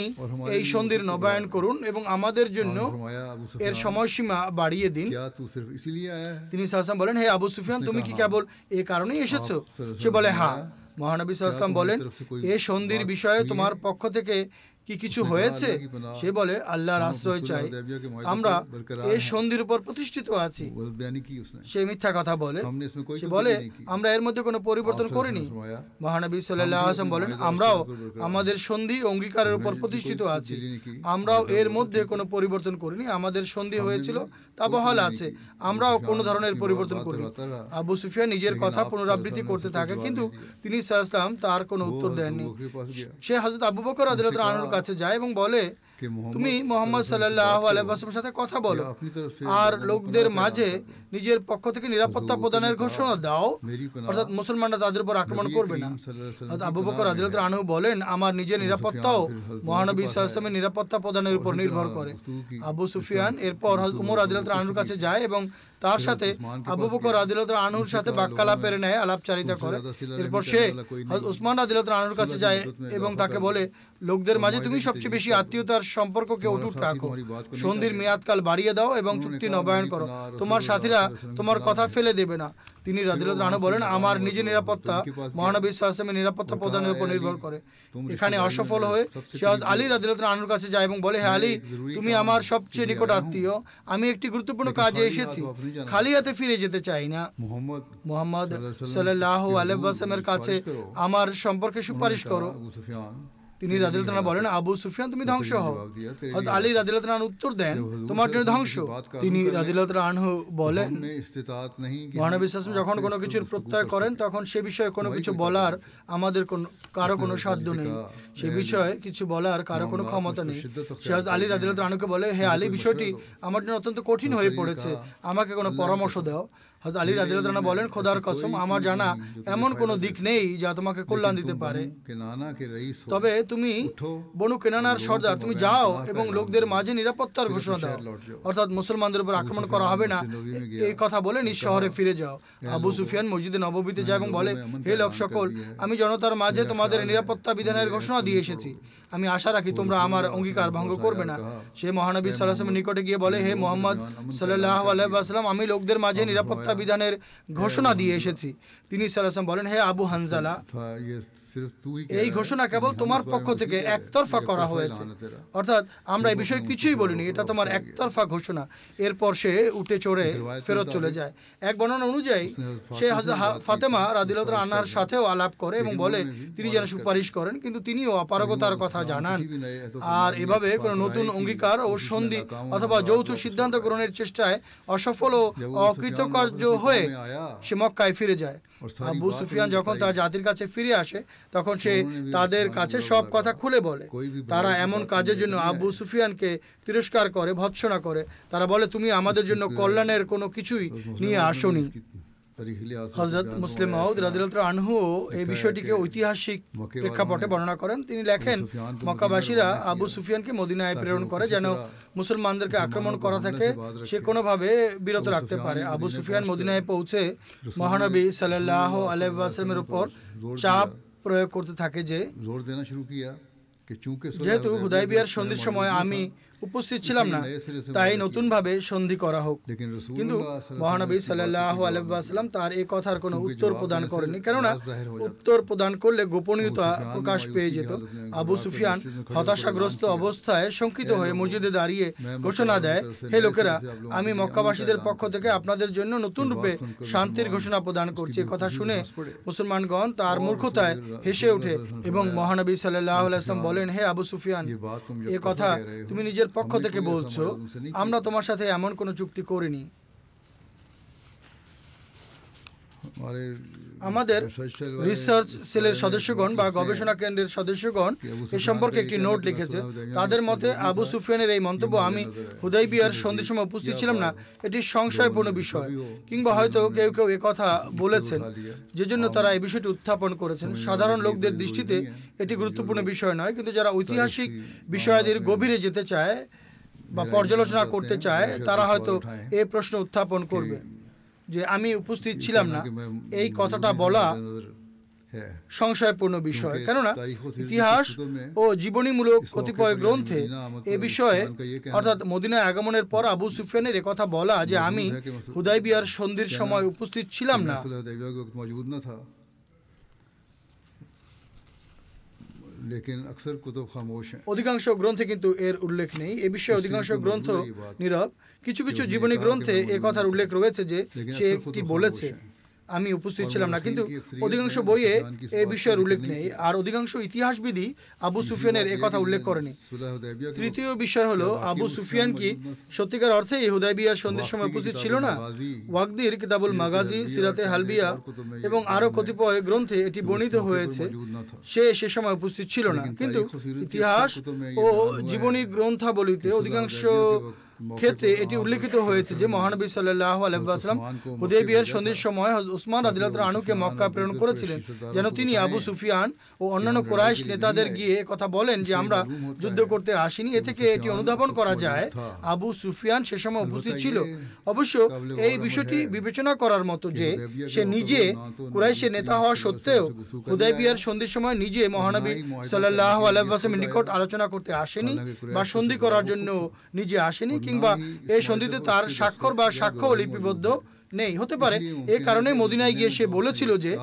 এই সন্ধির নবায়ন করুন এবং আমাদের জন্য फरमाया अबू এর सुफियान সময়সীমা বাড়িয়ে দিন। क्या तू सिर्फ इसीलिए आया है? তিনি সাল্লাল্লাহু বলেন, হে আবু সুফিয়ান, তুমি কি কেবল এই কারণেই এসেছো? সে বলে, হ্যাঁ। মহানবী সাল্লাল্লাহু আলাইহি বলেন, এই সন্ধির বিষয়ে তোমার পক্ষ থেকে কি কিছু হয়েছে? সে বলে, আল্লাহর আশ্রয় চাই, আমরা এই সন্ধির উপর প্রতিষ্ঠিত আছি। वो बयानी की उसने। সে মিথ্যা কথা বলে। हमने इसमें कोई সে तब्दीली বলে, नहीं की। আমরা এর মধ্যে কোনো পরিবর্তন করিনি। মহানবী সাল্লাল্লাহু আলাইহি ওয়াসাল্লাম বলেন, আমরাও আমাদের সন্ধি অঙ্গীকারের উপর প্রতিষ্ঠিত আছি, আমরাও এর মধ্যে কোনো পরিবর্তন করিনি। আমাদের সন্ধি হয়েছিল তা বহাল আছে, আমরাও কোনো ধরনের পরিবর্তন করিনি। আবু সুফিয়ান নিজের কথা পুনরাবৃত্তি করতে থাকে, কিন্তু তিনি সাল্লাল্লাহু আলাইহি ওয়াসাল্লাম তার কোনো উত্তর দেননি। সে হযরত আবু বকর রাদিয়াল্লাহু আনহুর কাছে যায় এবং বলে, তুমি মুহাম্মদ সাল্লাল্লাহু আলাইহি ওয়াসাল্লামের সাথে কথা বলো আর লোকদের মাঝে নিজের পক্ষ থেকে নিরাপত্তা প্রদানের ঘোষণা দাও, অর্থাৎ মুসলমানরা তাদের উপর আক্রমণ করবে না। আবু বকর রাদিয়াল্লাহু আনহু বলেন, আমার নিজের নিরাপত্তাও মহানবী সাল্লাল্লাহু আলাইহি ওয়াসাল্লামের নিরাপত্তা প্রদানের উপর নির্ভর করে। আবু সুফিয়ান এরপর হযরত ওমর রাদিয়াল্লাহু আনহুর কাছে যায় এবং তার সাথে আবু বকর রাদিয়াল্লাহু আনহুর সাথে বাক্যালাপের ন্যায় আলাপচারিতা করে। এরপর সে হযরত উসমান রাদিয়াল্লাহু আনহুর কাছে যায় এবং তাকে বলে, লোকদের মাঝে তুমি সবচেয়ে বেশি আত্মীয়তার সম্পর্ককে অটুট রাখো, সন্ধির মেয়াদকাল বাড়িয়ে দাও এবং চুক্তি নবায়ন করো, তোমার সাথীরা তোমার কথা ফেলে দেবে না। তিনি রাদিয়াল্লাহু আনহু বলেন, আমার নিজের নিরাপত্তা মহানবী সাল্লাল্লাহু আলাইহি ওয়াসাল্লামের নিরাপত্তা প্রদানের উপর নির্ভর করে। এখানে অসফল হয়ে সে হযরত আলী রাদিয়াল্লাহু আনহুর কাছে যায় এবং বলে, হে আলী, তুমি আমার সবচেয়ে নিকট আত্মীয়, আমি একটি গুরুত্বপূর্ণ কাজে এসেছি, খালি হাতে ফিরে যেতে চাই না। মুহাম্মদ সাল্লাল্লাহু আলাইহি ওয়াসাল্লামের কাছে আমার সম্পর্কে সুপারিশ করো। তিনি রাদিয়াল্লাহু আনহু বলেন, আবু সুফিয়ান, তুমি ধ্বংস হও। হযরত আলী রাদিয়াল্লাহু আনহু উত্তর দেন, তোমার জন্য ধ্বংস। তিনি রাদিয়াল্লাহু আনহু বলেন, মহানবী সাল্লাল্লাহু আলাইহি ওয়াসাল্লাম যখন কোনো কিছুর প্রত্যয় করেন তখন সে বিষয়ে কোনো কিছু বলার আমাদের কারো কোনো সাধ্য নেই, সে বিষয়ে কিছু বলার কারো কোনো ক্ষমতা নেই। সে হযরত আলী রাদিয়াল্লাহু আনহুকে বলে, হে আলী, বিষয়টি আমার জন্য অত্যন্ত কঠিন হয়ে পড়েছে, আমাকে কোনো পরামর্শ দাও। হযরত আলী রাদিয়াল্লাহু আনহু বলেন, খোদার কসম, আমার জানা এমন কোনো দিক নেই যা তোমাকে কল্যাণ দিতে পারে, তবে তুমি বনু কেনানার সর্দার, তুমি যাও এবং লোকদের মাঝে নিরাপত্তার ঘোষণা দাও, অর্থাৎ মুসলমানদের উপর আক্রমণ করা হবে না, এই কথা বলে নিজ শহরে ফিরে যাও। আবু সুফিয়ান মসজিদে নববীতে যায় এবং বলে, হে লোক সকল, আমি জনতার মাঝে তোমাদের নিরাপত্তা বিধানের ঘোষণা দিয়ে এসেছি, আমি আশা রাখি তোমরা আমার অঙ্গীকার ভঙ্গ করবে না। সে মহানবী সাল্লাল্লাহু আলাইহি ওয়াসাল্লামের নিকটে গিয়ে বলে, হে মুহাম্মদ সাল্লাল্লাহু আলাইহি ওয়াসাল্লাম, আমি লোকদের মাঝে নিরাপত্তা বিধানের ঘোষণা দিয়ে এসেছি। তিনি সাল্লাল্লাহু আলাইহি ওয়াসাল্লাম বলেন, হে আবু হানজালা, এই ঘোষণা কেবল তোমার পক্ষ থেকে একতরফা করা হয়েছে, অর্থাৎ আমরা এই বিষয়ে কিছুই বলিনি, এটা তোমার একতরফা ঘোষণা। এরপর সে উঠে চড়ে ফেরত চলে যায়। এক বর্ণনা অনুযায়ী সে হযরত ফাতেমা রাদিয়াল্লাহু আনহার সাথেও আলাপ করে এবং বলে তিনি যেন সুপারিশ করেন, কিন্তু তিনিও অপারগতার কথা জানান। আর এভাবে কোনো নতুন অঙ্গীকার ও সন্ধি অথবা যৌথ সিদ্ধান্ত গ্রহণের চেষ্টায় অসফল ও অকৃতকার্য হয়ে সে মক্কায় ফিরে যায়। আবু সুফিয়ান যখন তার জাতির কাছে ফিরে আসে তখন সে তাদের কাছে সব কথা খুলে বলে। তারা এমন কাজের জন্য আবু সুফিয়ানকে তিরস্কার করে, ভৎসনা করে। তারা বলে, তুমি আমাদের জন্য কল্যাণের কোনো কিছুই নিয়ে আসোনি। হযরত মুসলিম মাউদ রাদিয়াল্লাহু আনহু এই বিষয়টিকে ঐতিহাসিক প্রেক্ষাপটে বর্ণনা করেন। তিনি লেখেন, মক্কাবাসীরা আবু সুফিয়ানকে মদিনায় প্রেরণ করে যেন মুসলমানদেরকে আক্রমণ করা থেকে সে কোনোভাবে বিরত রাখতে পারে। আবু সুফিয়ান মদিনায় পৌঁছে মহানবী সাল্লাল্লাহু আলাইহি ওয়াসাল্লামের উপর চাপ প্রয়োগ করতে থাকে যে যেহেতু হুদাইবিয়ার সন্ধির সময় আমি উপস্থিত ছিলাম না, তাই নতুনভাবে সন্ধি করা হোক। কিন্তু মহানবী সাল্লাল্লাহু আলাইহি ওয়াসাল্লাম তার এই কথার কোনো উত্তর প্রদান করেননি, কেননা উত্তর প্রদান করলে গোপনীয়তা প্রকাশ পেয়ে যেত। আবু সুফিয়ান হতাশাগ্রস্ত অবস্থায় শঙ্কিত হয়ে মসজিদে দাঁড়িয়ে ঘোষণা দেয়, হে লোকেরা, আমি মক্কাবাসীদের পক্ষ থেকে আপনাদের জন্য নতুন রূপে শান্তির ঘোষণা প্রদান করছি। কথা শুনে মুসলমানগণ তার মূর্খতায় হেসে ওঠে এবং মহানবী সাল্লাল্লাহু আলাইহি ওয়াসাল্লাম বলেন, হে আবু সুফিয়ান, এ কথা তুমি নিজের পক্ষ থেকে বলছো, আমরা তোমার সাথে এমন কোনো চুক্তি করিনি। আমাদের রিসার্চ সেলের সদস্যগণ বা গবেষণা কেন্দ্রের সদস্যগণ এ সম্পর্কে একটি নোট লিখেছে। তাদের মতে আবু সুফিয়ানের এই মন্তব্য, আমি হুদাইবিয়ার সন্ধির সময় উপস্থিত ছিলাম না, এটি সংশয়পূর্ণ বিষয়, কিংবা হয়তো কেউ কেউ একথা বলেছেন যে জন্য তারা এই বিষয়টি উত্থাপন করেছেন। সাধারণ লোকদের দৃষ্টিতে এটি গুরুত্বপূর্ণ বিষয় নয়, কিন্তু যারা ঐতিহাসিক বিষয়াদির গভীরে যেতে চায় বা পর্যালোচনা করতে চায় তারা হয়তো এই প্রশ্ন উত্থাপন করবে। যে আমি উপস্থিত ছিলাম না, এই কথাটা বলা সংশয়পূর্ণ বিষয়, কেননা ইতিহাস ও জীবনীমূলক কতিপয় গ্রন্থে এ বিষয়ে অর্থাৎ মদিনায় আগমনের পর আবু সুফিয়ানের কথা বলা যে আমি হুদাইবিয়ার সন্ধির সময় উপস্থিত ছিলাম না, অধিকাংশ গ্রন্থে কিন্তু এর উল্লেখ নেই। এ বিষয়ে অধিকাংশ গ্রন্থ নীরব। কিছু কিছু জীবনী গ্রন্থে এ কথার উল্লেখ রয়েছে যে সে একটি বলেছে আমি উপস্থিত ছিলাম না, কিন্তু অধিকাংশ বইয়ে এই বিষয়ের উল্লেখ নেই। আর অধিকাংশ ইতিহাসবিদই আবু সুফিয়ানের কথা উল্লেখ করেনি। তৃতীয় বিষয় হলো আবু সুফিয়ান কি সত্যিকার অর্থে এই হুদাইবিয়ার সন্ধির সময় উপস্থিত ছিল না? ওয়াকদির কিতাবুল মাগাজি, সিরাতে হালবিয়া এবং আরও কতিপয় গ্রন্থে এটি বর্ণিত হয়েছে সে সময় উপস্থিত ছিল না, কিন্তু ইতিহাস ও জীবনী গ্রন্থাবলীতে অধিকাংশ ক্ষেত্রে এটি উল্লেখিত হয়েছে যে মহানবী সাল্লাল্লাহু আলাইহি ওয়াসাল্লাম হুদাইবিয়ার সন্ধির সময় হযরত উসমান রাদিয়াল্লাহু আনহুকে মক্কা প্রেরণ করেছিলেন যেন তিনি আবু সুফিয়ান ও অন্যান্য কুরাইশ নেতাদের গিয়ে কথা বলেন যে আমরা যুদ্ধ করতে আসিনি। এ থেকে এটি অনুধাবন করা যায় আবু সুফিয়ান সে সময় উপস্থিত ছিল। অবশ্য এই বিষয়টি বিবেচনা করার মতো যে সে নিজে কুরাইশের নেতা হওয়া সত্ত্বেও হুদাইবিয়ার সন্ধির সময় নিজে মহানবী সাল্লাল্লাহু আলাইহি ওয়াসাল্লামের নিকট আলোচনা করতে আসেনি বা সন্ধি করার জন্য নিজে আসেনি, কিংবা এই সন্ধিতে তার স্বাক্ষর বা সাক্ষ্য লিপিবদ্ধ নেই। হতে পারে এই কারণে মদিনায় গিয়ে সে বলেছিল যে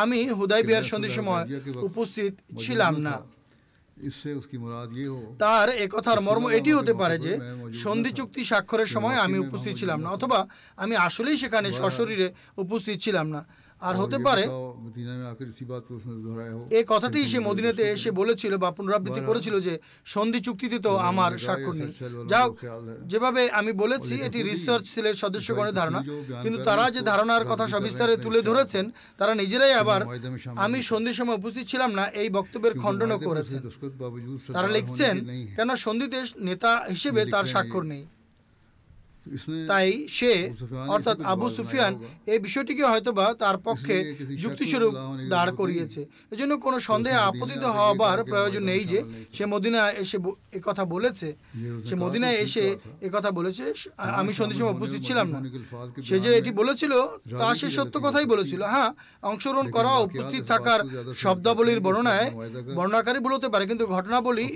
আমি হুদাইবিয়ার সন্ধির সময় উপস্থিত ছিলাম না। তার একথার মর্ম এটি হতে পারে যে সন্ধি চুক্তি স্বাক্ষরের সময় আমি উপস্থিত ছিলাম না, অথবা আমি আসলেই সেখানে সশরীরে উপস্থিত ছিলাম না। আর হতে পারে এই কথাটি সে মদিনাতে এসে বলেছিল বা পুনরাবৃত্তি করেছিল যে সন্ধি চুক্তিতে তো আমার স্বাক্ষর নেই। যাও, যেভাবে আমি বলেছি এটি রিসার্চ সেলের সদস্যগণের ধারণা, কিন্তু তারা যে ধারণার কথা সবিস্তারে তুলে ধরেছেন তারা নিজেরাই আবার আমি সন্ধির সময় উপস্থিত ছিলাম না এই বক্তব্যের খণ্ডনও করেছেন। তারা লিখছেন কেন সন্ধিতে নেতা হিসেবে তার স্বাক্ষর নেই। তাই সে অর্থাৎ আবু সুফিয়ান এই বিষয়টিকে হয়তোবা তার পক্ষে যুক্তিস্বরূপ দাঁড় করিয়েছে। এজন্য কোনো সন্দেহে আপত্তিত হওয়ার প্রয়োজন নেই যে সে মদিনায় এসে একথা বলেছে, সে মদিনায় এসে একথা বলেছে আমি সন্ধির সময় উপস্থিত ছিলাম না। সে যে এটি বলেছিল তা সে সত্য কথাই বলেছিল। হ্যাঁ, অংশগ্রহণ করা উপস্থিত থাকার শব্দাবলীর বর্ণনাকারী বলতে পারে, কিন্তু ঘটনাবলী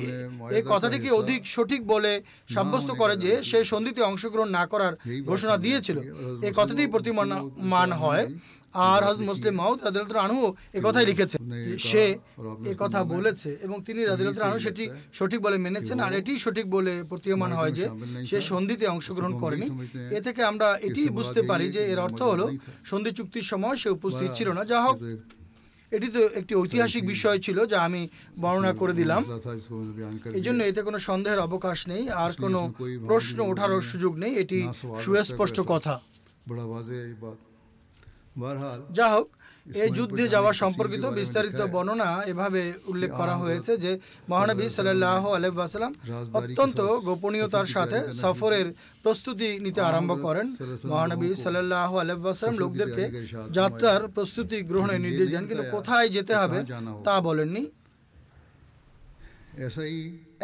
এই কথাটিকে অধিক সঠিক বলে সাব্যস্ত করে যে সে সন্ধিতে অংশগ্রহণ না করার ঘোষণা দিয়েছিল। এই কথাটি প্রতিমান হয়। আর হযরত মুসলিম মাউদ রাদিয়াল্লাহু আনহু এই কথাই লিখেছেন, সে এই কথা বলেছে এবং তিনি রাদিয়াল্লাহু আনহু সেটি সঠিক বলে মেনেছেন। আর এটি সঠিক বলে প্রতীয়মান হয় যে সে সন্ধিতে অংশগ্রহণ করেনি। এ থেকে আমরা এটি বুঝতে পারি যে এর অর্থ হলো সন্ধি চুক্তির সময় সে উপস্থিত ছিল না। যা হোক, এটি তো একটি ঐতিহাসিক বিষয় ছিল যা আমি বর্ণনা করে দিলাম, এই জন্য এতে কোনো সন্দেহের অবকাশ নেই, আর কোনো প্রশ্ন ওঠারও সুযোগ নেই। এটি সুস্পষ্ট কথা। যা হোক, এই যুদ্ধে যাওয়া সম্পর্কিত বিস্তারিত বর্ণনা এভাবে উল্লেখ করা হয়েছে যে মহানবী সাল্লাল্লাহু আলাইহি ওয়াসাল্লাম অত্যন্ত গোপনীয়তার সাথে সফরের প্রস্তুতি নিতে আরম্ভ করেন। মহানবী সাল্লাল্লাহু আলাইহি ওয়াসাল্লাম লোকদেরকে যাত্রার প্রস্তুতি গ্রহণের নির্দেশ দেন, কিন্তু কোথায় যেতে হবে তা বলেননি।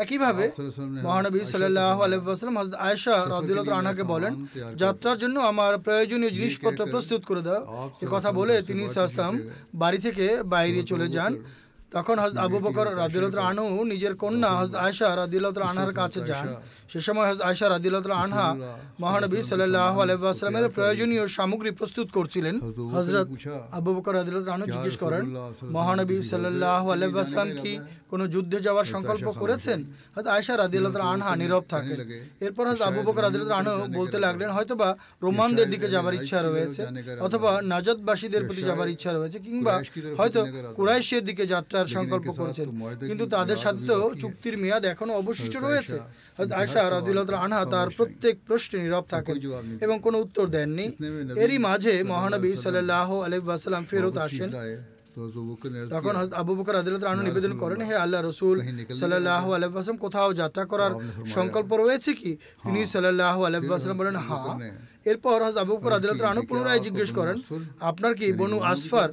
একইভাবে মহানবী সাল্লাল্লাহু আলাইহি ওয়াসাল্লাম হযরত আয়েশা রাদিয়াল্লাহু আনহাকে বলেন যাত্রার জন্য আমার প্রয়োজনীয় জিনিসপত্র প্রস্তুত করে দাও। এই কথা বলে তিনি সাল্লাল্লাহু আলাইহি ওয়াসাল্লাম বাড়ি থেকে বাইরে চলে যান। তখন হযরত আবু বকর রাদিয়াল্লাহু আনহু নিজের কন্যা হযরত আয়েশা রাদিয়াল্লাহু আনহার কাছে যান। সে সময় হযরত আয়েশা রাদিয়াল্লাহু আনহা মহানবী সাল্লাল্লাহু আলাইহি ওয়াসাল্লামের প্রয়োজনীয় সামগ্রী প্রস্তুত করছিলেন। হযরত আবু বকর রাদিয়াল্লাহু আনহু জিজ্ঞেস করেন, মহানবী সাল্লাল্লাহু আলাইহি ওয়াসাল্লাম কি কোনো যুদ্ধে যাওয়ার সংকল্প করেছেন? হযরত আয়েশা রাদিয়াল্লাহু আনহা নীরব থাকেন। এরপর হযরত আবু বকর রাদিয়াল্লাহু আনহু বলতে লাগলেন, হয়তোবা রোমানদের দিকে যাবার ইচ্ছা রয়েছে, অথবা নাজদবাসীদের প্রতি যাবার ইচ্ছা রয়েছে, কিংবা হয়তো কুরাইশের দিকে যাত্রার সংকল্প করেছেন, কিন্তু তাদের সাথে তো চুক্তির মেয়াদ এখনো অবশিষ্ট রয়েছে। হযরত আয়েশা রাদিয়াল্লাহু আনহা তার প্রত্যেক প্রশ্নে নীরব থাকেন এবং কোনো উত্তর দেননি। এরই মাঝে মহানবী সাল্লাল্লাহু আলাইহি ওয়াসাল্লাম ফেরত আসেন। তখন হযরত আবু বকর রাদিয়াল্লাহু আনহু নিবেদন করেন, হে আল্লাহর রাসূল সাল্লাল্লাহু আলাইহি ওয়াসাল্লাম, কোথাও যাত্রা করার সংকল্প রয়েছে কি? তিনি সাল্লাল্লাহু আলাইহি ওয়াসাল্লাম বলেন, হ্যাঁ, এরপর হযরত আবু বকর রাদিয়াল্লাহু তাআলা আনহু পুনরায় জিজ্ঞেস করেন, আপনার কি বনু আসফার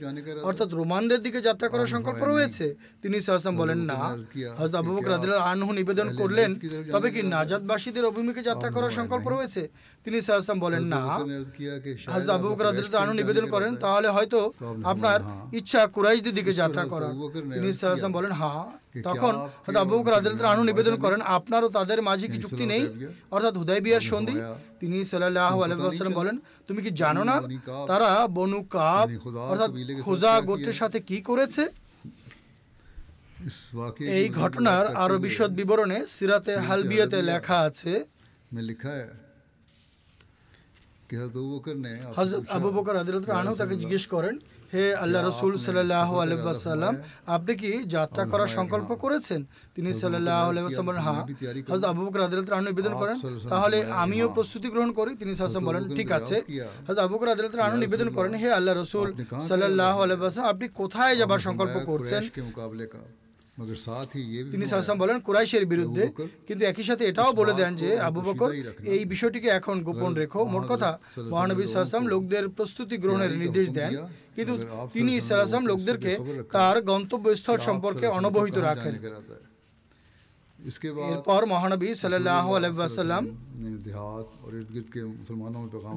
অর্থাৎ রোমানদের দিকে যাত্রা করার সংকল্প রয়েছে? তিনি সাল্লাল্লাহু আলাইহি ওয়াসাল্লাম বলেন, না। হযরত আবু বকর রাদিয়াল্লাহু আনহু নিবেদন করলেন, তবে কি নাজাতবাসীদের অভিমুখে যাত্রা করার সংকল্প রয়েছে? তিনি সাল্লাল্লাহু আলাইহি ওয়াসাল্লাম বলেন, না। হযরত আবু বকর রাদিয়াল্লাহু আনহু নিবেদন করেন, তাহলে হয়তো আপনার ইচ্ছা কুরাইশদের দিকে যাত্রা করার। তিনি সাল্লাল্লাহু আলাইহি ওয়াসাল্লাম বলেন, হ্যাঁ। তখন হযরত আবু বকর রাদিয়াল্লাহু আনহু নিবেদন করেন, আপনার ও তাদের মাঝে কি চুক্তি নেই, অর্থাৎ হুদায়বিয়ার সন্ধি? তিনি সাল্লাল্লাহু আলাইহি ওয়াসাল্লাম বলেন, তুমি কি জানো না তারা বনু কাব অর্থাৎ খুজা গোত্রের সাথে কি করেছে? এই ঘটনার আরো বিশদ বিবরণে সিরাতে হালবিয়াতে লেখা আছে। হযরত আবু বকর রাদিয়াল্লাহু আনহু তাকে জিজ্ঞেস করেন, হে আল্লাহ রাসূল সাল্লাল্লাহু আলাইহি ওয়াসাল্লাম, আপনি কি যাত্রা করার সংকল্প করেছেন? তিনি সাল্লাল্লাহু আলাইহি ওয়াসাল্লাম বলেন, হ্যাঁ। হযরত আবু বকর রাদিয়াল্লাহু আনহু নিবেদন করেন, তাহলে আমিও প্রস্তুতি গ্রহণ করি। তিনি সাল্লাল্লাহু আলাইহি ওয়াসাল্লাম বলেন, ঠিক আছে। হযরত আবু বকর রাদিয়াল্লাহু আনহু নিবেদন করেন, হে আল্লাহ রাসূল সাল্লাল্লাহু আলাইহি ওয়াসাল্লাম, আপনি কোথায় যাবার সংকল্প করছেন? তিনি সাল্লাল্লাহু বলেন, কুরাইশের বিরুদ্ধে। কিন্তু একই সাথে এটাও বলে দেন যে, আবু বকর, এই বিষয়টিকে এখন গোপন রেখো। মোট কথা, মহানবী সাল্লাল্লাহু লোকদের প্রস্তুতি গ্রহণের নির্দেশ দেন, কিন্তু তিনি সাল্লাল্লাহু লোকদেরকে তার গন্তব্যস্থল সম্পর্কে অনবহিত রাখেন। এরপর মহানবী সাল্লাল্লাহু আলাইহি ওয়াসাল্লাম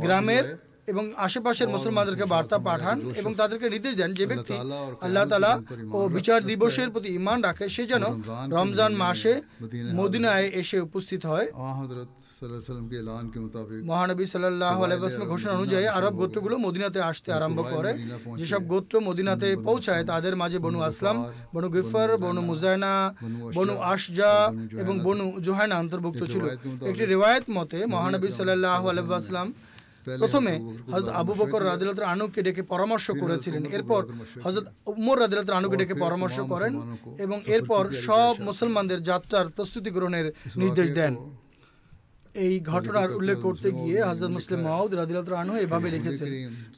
গ্রামের এবং আশেপাশের মুসলমানদেরকে বার্তা পাঠান এবং তাদেরকে নির্দেশ দেন, যে ব্যক্তি আল্লাহ তাআলা ও বিচার দিবসের প্রতি ঈমান রাখে সে যেন রমজান মাসে মদিনায় এসে উপস্থিত হয়। মহানবী সাল্লাল্লাহু আলাইহি ওয়াসাল্লাম ঘোষণা অনুযায়ী আরব গোত্রগুলো মদিনাতে আসতে আরম্ভ করে। যেসব গোত্র মদিনাতে পৌঁছায় তাদের মাঝে বনু আসলাম, বনু গিফর, বনু মুজায়না, বনু আশজা এবং বনু জুহায়না অন্তর্ভুক্ত ছিল। একটি রিওয়ায়াত মতে মহানবী সাল্লাল্লাহু আলাইহি ওয়াসাল্লাম প্রথমে হযরত আবু বকর রাদিয়াল্লাহু আনহুকে ডেকে পরামর্শ করেছিলেন, এরপর হযরত উমর রাদিয়াল্লাহু আনহুকে ডেকে পরামর্শ করেন এবং এরপর সব মুসলমানদের যাত্রার প্রস্তুতি গ্রহণের নির্দেশ দেন। এই ঘটনার উল্লেখ করতে গিয়ে হযরত মুসলিম মাউদ রাদিয়াল্লাহু আনহু এভাবে লিখেছেন,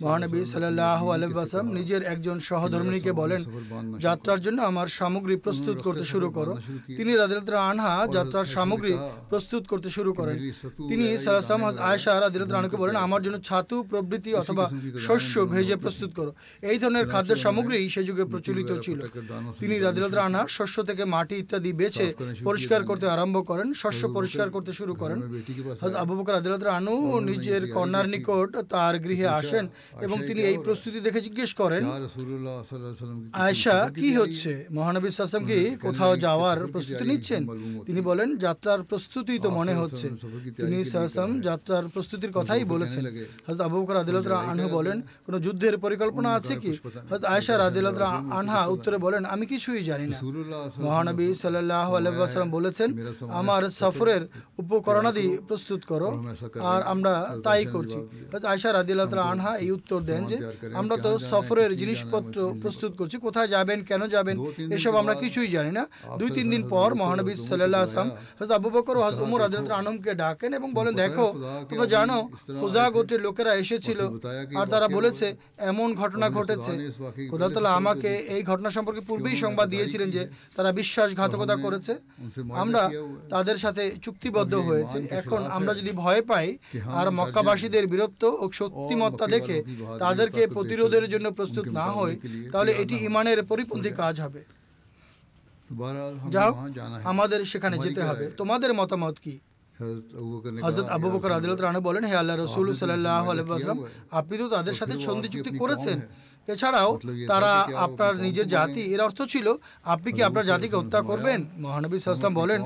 মহানবী সাল্লাল্লাহু আলাইহি ওয়াসাল্লাম নিজের একজন সহধর্মিণীকে বলেন, যাত্রার জন্য আমার সামগ্রী প্রস্তুত করতে শুরু করো। তিনি রাদিয়াল্লাহু আনহা যাত্রার সামগ্রী প্রস্তুত করতে শুরু করেন। তিনি সাল্লাল্লাহু আলাইহি ওয়াসাল্লাম আয়েশা রাদিয়াল্লাহু আনহাকে বলেন, আমার জন্য ছাতু প্রভৃতি অথবা শস্য ভেজে প্রস্তুত করো। এই ধরনের খাদ্য সামগ্রী সেই যুগে প্রচলিত ছিল। তিনি রাদিয়াল্লাহু আনহা শস্য থেকে মাটি ইত্যাদি বেছে পরিষ্কার করতে আরম্ভ করেন, শস্য পরিষ্কার করতে শুরু করেন। হযরত আবু বকর রাদিয়াল্লাহু আনহু নিজের কন্যার নিকট তার গৃহে আসেন এবং তিনি এই প্রস্তুতি দেখে জিজ্ঞেস করেন, আয়েশা, কি হচ্ছে? মহানবী সাল্লাল্লাহু আলাইহি ওয়াসাল্লাম কি কোথাও যাওয়ার প্রস্তুতি নিচ্ছেন? তিনি বলেন, যাত্রার প্রস্তুতি তো মনে হচ্ছে। তিনি সাল্লাল্লাহু আলাইহি ওয়াসাল্লাম যাত্রার প্রস্তুতির কথাই বলেছেন। হযরত আবু বকর রাদিয়াল্লাহু আনহু বলেন, কোনো যুদ্ধের পরিকল্পনা আছে কি? হযরত আয়েশা রাদিয়াল্লাহু আনহা উত্তরে বলেন, আমি কিছুই জানি না। মহানবী সাল্লাল্লাহু আলাইহি ওয়াসাল্লাম বলেছেন, আমার সফরের উপকরণাদি প্রস্তুত করো, আর আমরা তাই করছি। আয়েশা রাদিয়াল্লাহু আনহা এই উত্তর দেন যে, আমরা তো সফরের জিনিসপত্র প্রস্তুত করছি, কোথায় যাবেন, কেন যাবেন, এসব আমরা কিছুই জানি না। 2-3 দিন পর মহানবী সাল্লাল্লাহু আলাইহি ওয়াসাল্লাম হযরত আবু বকর ও হযরত উমর রাদিয়াল্লাহু আনহুকে ডাকেন এবং বলেন, দেখো, তোমরা জানো খুজা গোত্রের লোকেরা এসেছিল আর তারা বলেছে এমন ঘটনা ঘটেছে। খোদা তাআলা আমাকে এই ঘটনা সম্পর্কে পূর্বেই সংবাদ দিয়েছিলেন যে তারা বিশ্বাসঘাতকতা করেছে। আমরা তাদের সাথে চুক্তিবদ্ধ হয়েছে। এখন আমরা যদি ভয় পাই আর মক্কাবাসীদের বীরত্ব ও শক্তিমত্তা দেখে তাদেরকে প্রতিরোধের জন্য প্রস্তুত না হই, তাহলে এটি ঈমানের পরিপন্থী কাজ হবে। যাও, আমাদের সেখানে যেতে হবে। তোমাদের মতামত কি? হযরত আবু বকর রাদিয়াল্লাহু আনহু বলেন, হে আল্লাহর রাসূল সাল্লাল্লাহু আলাইহি ওয়াসাল্লাম, আপনি তো তাদের সাথে সন্ধি চুক্তি করেছেন। এছাড়াও তারা আপনার নিজের জাতি। এর অর্থ ছিল আপনি কি আপনার জাতিকে হত্যা করবেন? মহানবী সাল্লাল্লাহু আলাইহি ওয়াসাল্লাম বলেন,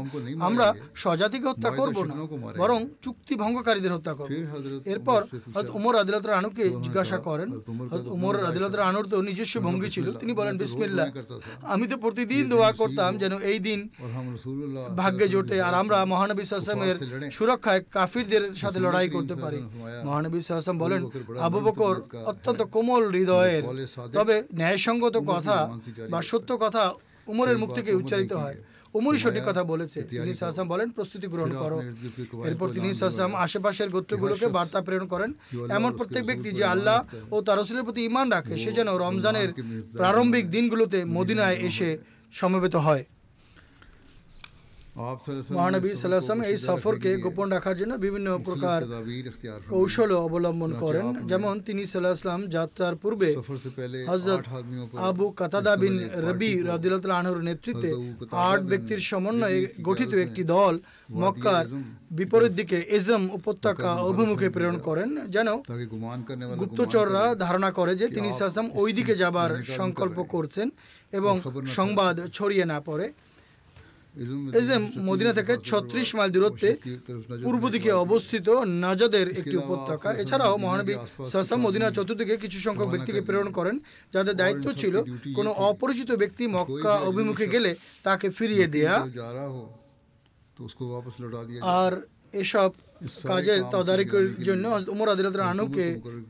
আমরা স্বজাতিকে হত্যা করব না, বরং চুক্তি ভঙ্গকারীদের হত্যা করব। এরপর হযরত উমর রাদিয়াল্লাহু আনহুকে জিজ্ঞাসা করেন। হযরত উমর রাদিয়াল্লাহু আনহুর তো নিজস্ব ভঙ্গি ছিল। তিনি বলেন, বিসমিল্লাহ, আমি তো প্রতিদিন দোয়া করতাম যেন এই দিন ভাগ্যে জোটে আর আমরা মহানবী সাল্লাল্লাহু আলাইহি ওয়াসাল্লামের সুরক্ষায় কাফিরদের সাথে লড়াই করতে পারি। মহানবী সাল্লাল্লাহু আলাইহি ওয়াসাল্লাম বলেন, আবু বকর অত্যন্ত কোমল হৃদয়ের, তবে ন্যায়সঙ্গত কথা বা সত্য কথা উমরের মুখ থেকে উচ্চারিত হয়। উমরই সঠিক কথা বলেছে। তিনি সাল্লাল্লাহু বলেন, প্রস্তুতি গ্রহণ করো। এরপর তিনি সাল্লাল্লাহু আশেপাশের গোত্রগুলোকে বার্তা প্রেরণ করেন, এমন প্রত্যেক ব্যক্তি যে আল্লাহ ও তার রাসূলের প্রতি ঈমান রাখে সে যেন রমজানের প্রারম্ভিক দিনগুলোতে মদিনায় এসে সমবেত হয়। आप মহানবী সাল্লাল্লাহু আলাইহি ওয়াসাল্লাম এই সফরকে গোপন রাখার জন্য বিভিন্ন প্রকার तदाबीर इख्तियार কৌশল অবলম্বন করেন। যেমন তিনি সাল্লাল্লাহু আলাইহি ওয়াসাল্লাম যাত্রার পূর্বে सफर से पहले হযরত 8 आदमियों को আবু কাতাদা বিন রবি রাদিয়াল্লাহু তাআলা আনহুর নেতৃত্বে 8 ব্যক্তির সমন্বয়ে গঠিত একটি দল মক্কার বিপরীত দিকে এজম উপত্যকা অভিমুখে প্রেরণ করেন, যেন ताकि गुमान करने वाला গুপ্তচররা ধারণা করে যে তিনি সাল্লাল্লাহু আলাইহি ওয়াসাল্লাম ওই দিকে যাবার সংকল্প করছেন এবং সংবাদ ছড়িয়ে না পড়ে। এজম মদিনা থেকে 36 মাইল দূরত্বে পূর্ব দিকে অবস্থিত নাজাদের একটি উপত্যকা। এছাড়াও মহানবী সাল্লাল্লাহু আলাইহি ওয়াসাল্লাম মদিনার চতুর্দিকে কিছু সংখ্যক ব্যক্তিকে প্রেরণ করেন, যাদের দায়িত্ব ছিল কোনো অপরিচিত ব্যক্তি মক্কা অভিমুখে গেলে তাকে ফিরিয়ে দেয়া जा रहा हो तो उसको वापस लौटा दिया আর এসব কাজের তদারকির জন্য হযরত ওমর রাদিয়াল্লাহু তাআলা আনহুকে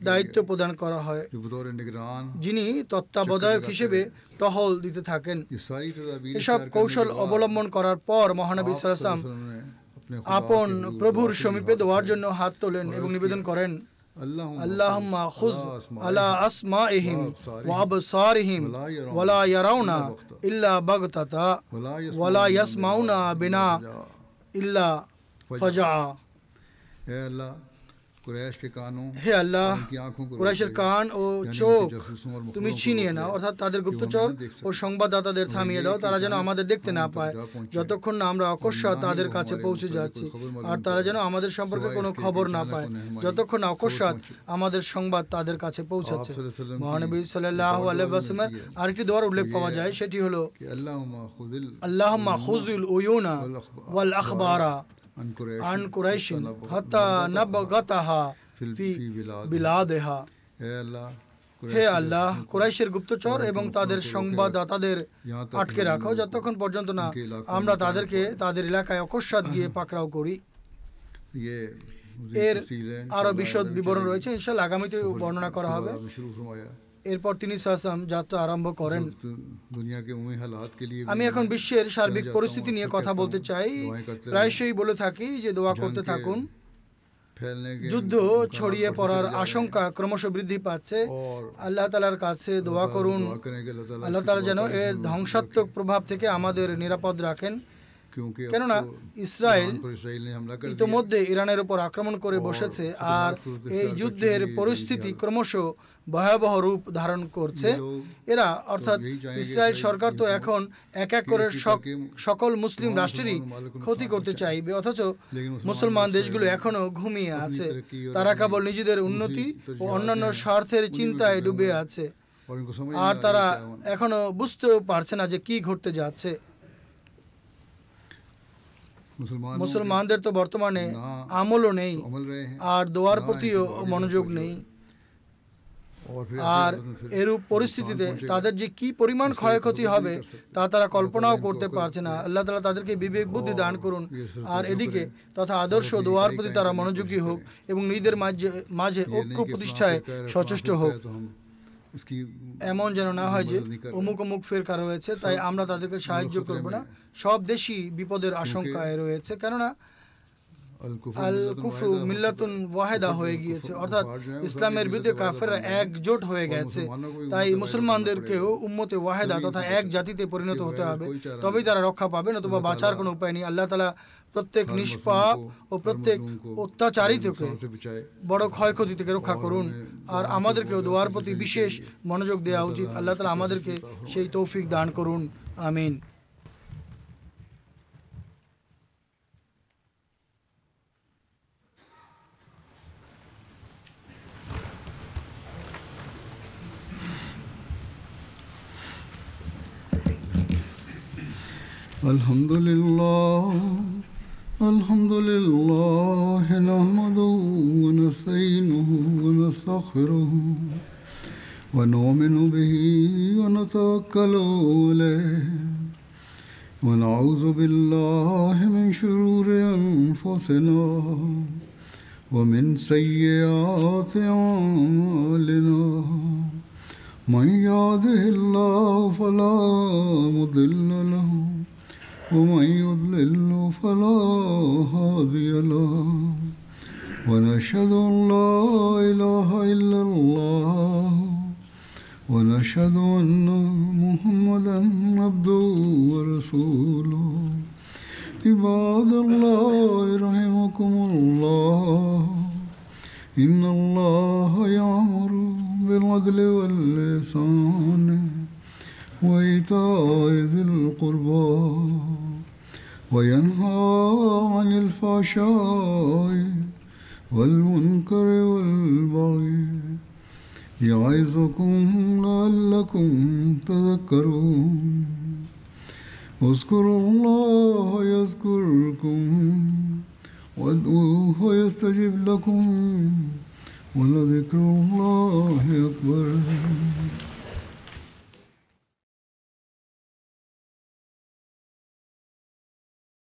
দায়িত্ব প্রদান করা হয়, जो बतौर निगरान যিনি তত্ত্বাবধায়ক হিসেবে টহল দিতে থাকেন। ये सारी तदाबीर এসব কৌশল অবলম্বন করার পর মহানবী সাল্লাল্লাহু আলাইহি ওয়াসাল্লাম अपने আপন প্রভুর সমীপে দোয়ার জন্য হাত তোলেন এবং নিবেদন করেন, আল্লাহুম্মা খুয আলা আসমাইহিম ওয়া আবসারিহিম ওয়া লা ইয়ারাউনা ইল্লা বাগতাতা ওয়া লা ইয়াসমাউনা বিনা ইল্লা ফাজা। हे अल्लाह कुरैश के कानों হে আল্লাহ, उनकी आंखों को কুরাইশের কান ও চোখ তুমি ছিনিয়ে নাও, অর্থাৎ তাদের গুপ্তচর ও সংবাদদাতাদের থামিয়ে দাও, তারা যেন আমাদের দেখতে না পায় যতক্ষণ না আমরা অকস্মাৎ তাদের কাছে পৌঁছে যাচ্ছি, আর তারা যেন আমাদের সম্পর্কে কোনো খবর না পায় যতক্ষণ না অকস্মাৎ আমাদের সংবাদ তাদের কাছে পৌঁছাচ্ছে। মহানবী সাল্লাল্লাহু আলাইহি ওয়াসাল্লামের আরেকটি দোয়ার উল্লেখ পাওয়া যায়, সেটি হলো कि আল্লাহুম্মা খুযিল উয়ুনা ওয়াল আখবারা আন কুরাইশিন হাত্তা নাবগাতাহা ফি বিলাদেহা। हे अल्लाह হে আল্লাহ, কুরাইশের গুপ্তচর এবং তাদের সংবাদদাতাদের আটকে রাখো যতক্ষণ পর্যন্ত না আমরা তাদেরকে তাদের এলাকায় অকস্মাৎ গিয়ে পাকড়াও করি। ये এর আরো বিশদ বিবরণ রয়েছে, ইনশাআল্লাহ আগামীতে বর্ণনা করা হবে। शुरू फरमाया এরপর তিনি সাল্লাল্লাহু আলাইহি ওয়াসাল্লাম যাত্রা আরম্ভ করেন। दुनिया के उम्मी हालात के लिए আমি এখন বিশ্বের সার্বিক পরিস্থিতি নিয়ে কথা বলতে চাই। প্রায়শই বলে থাকি যে দোয়া করতে থাকুন। फैलने के যুদ্ধ ছড়িয়ে পড়ার আশঙ্কা ক্রমশ বৃদ্ধি পাচ্ছে। আল্লাহ তাআলার কাছে দোয়া করুন, करें कि अल्लाह ताला আল্লাহ তাআলা যেন এর ধ্বংসাত্মক প্রভাব থেকে আমাদের নিরাপদ রাখেন। क्योंकि কেননা ইসরায়েল इसराइल ने हमला कर ইতোমধ্যে ইরানের উপর আক্রমণ করে বসেছে, আর এই যুদ্ধের পরিস্থিতি ক্রমশ ভয়াবহ রূপ ধারণ করছে। এরা অর্থাৎ ইসরায়েল সরকার তো এখন এক এক করে সকল মুসলিম রাষ্ট্রেরই ক্ষতি করতে চাইবে, অথচ মুসলমান দেশগুলো এখনো ঘুমিয়ে আছে। তারা কেবল নিজেদের উন্নতি ও অন্যান্য স্বার্থের চিন্তায় ডুবে আছে, और इनको समझ আর তারা এখনো বুঝতেও পারছে না যে কি ঘটতে যাচ্ছে। মুসলমানদের তো বর্তমানে আমলও নেই, अमल रहे हैं আর দোয়ার প্রতিও মনোযোগ নেই। और फिर আর এরূপ পরিস্থিতিতে তাদের যে কি পরিমাণ ক্ষয়ক্ষতি হবে তা তারা কল্পনাও করতে পারছে না। আল্লাহ তাআলা তাদেরকে বিবেক বুদ্ধি দান করুন, আর এদিকে তথা আদর্শ দোয়ার প্রতি তারা মনোযোগী হোক এবং নিজেদের মাঝে ঐক্য প্রতিষ্ঠায় সচেষ্ট হোক। इसकी এমন যেন না হয় যে অমুক অমুক ফেরকা রয়েছে তাই আমরা তাদেরকে সাহায্য করব না। সব দেশই বিপদের আশঙ্কায় রয়েছে, কেননা আল কুফরু মিল্লাতুন ওয়াহিদা হয়ে গিয়েছে, অর্থাৎ ইসলামের বিরুদ্ধে কাফেররা একজোট হয়ে গেছে। তাই মুসলমানদেরকেও উম্মতে ওয়াহিদা তথা এক জাতিতে পরিণত হতে হবে, তবেই তারা রক্ষা পাবে, নতুবা বাঁচার কোনো উপায় নেই। আল্লাহ তাআলা প্রত্যেক নিষ্পাপ ও প্রত্যেক অত্যাচারী থেকে বড় ক্ষয়ক্ষতি থেকে রক্ষা করুন, আর আমাদেরকেও দোয়ার প্রতি বিশেষ মনোযোগ দেওয়া উচিত। আল্লাহ তাআলা আমাদেরকে সেই তৌফিক দান করুন, আমিন। الحمد لله نحمده ونستعينه ونستغفره ونؤمن به ونتوكل عليه ونعوذ بالله من شرور أنفسنا ومن سيئات أعمالنا من يهده الله فلا مضل له ومن يضلل فلا هادي له ونشهد أن لا إله إلا الله ونشهد أن محمدا عبده ورسوله عباد الله رحمكم الله إن الله يأمر بالعدل والإحسان وإيتاء ذي القربى وينهى عن الفحشاء والمنكر والبغي يعظكم لعلكم تذكرون اذكروا الله يذكركم وادعوه يستجب لكم ولذكر الله أكبر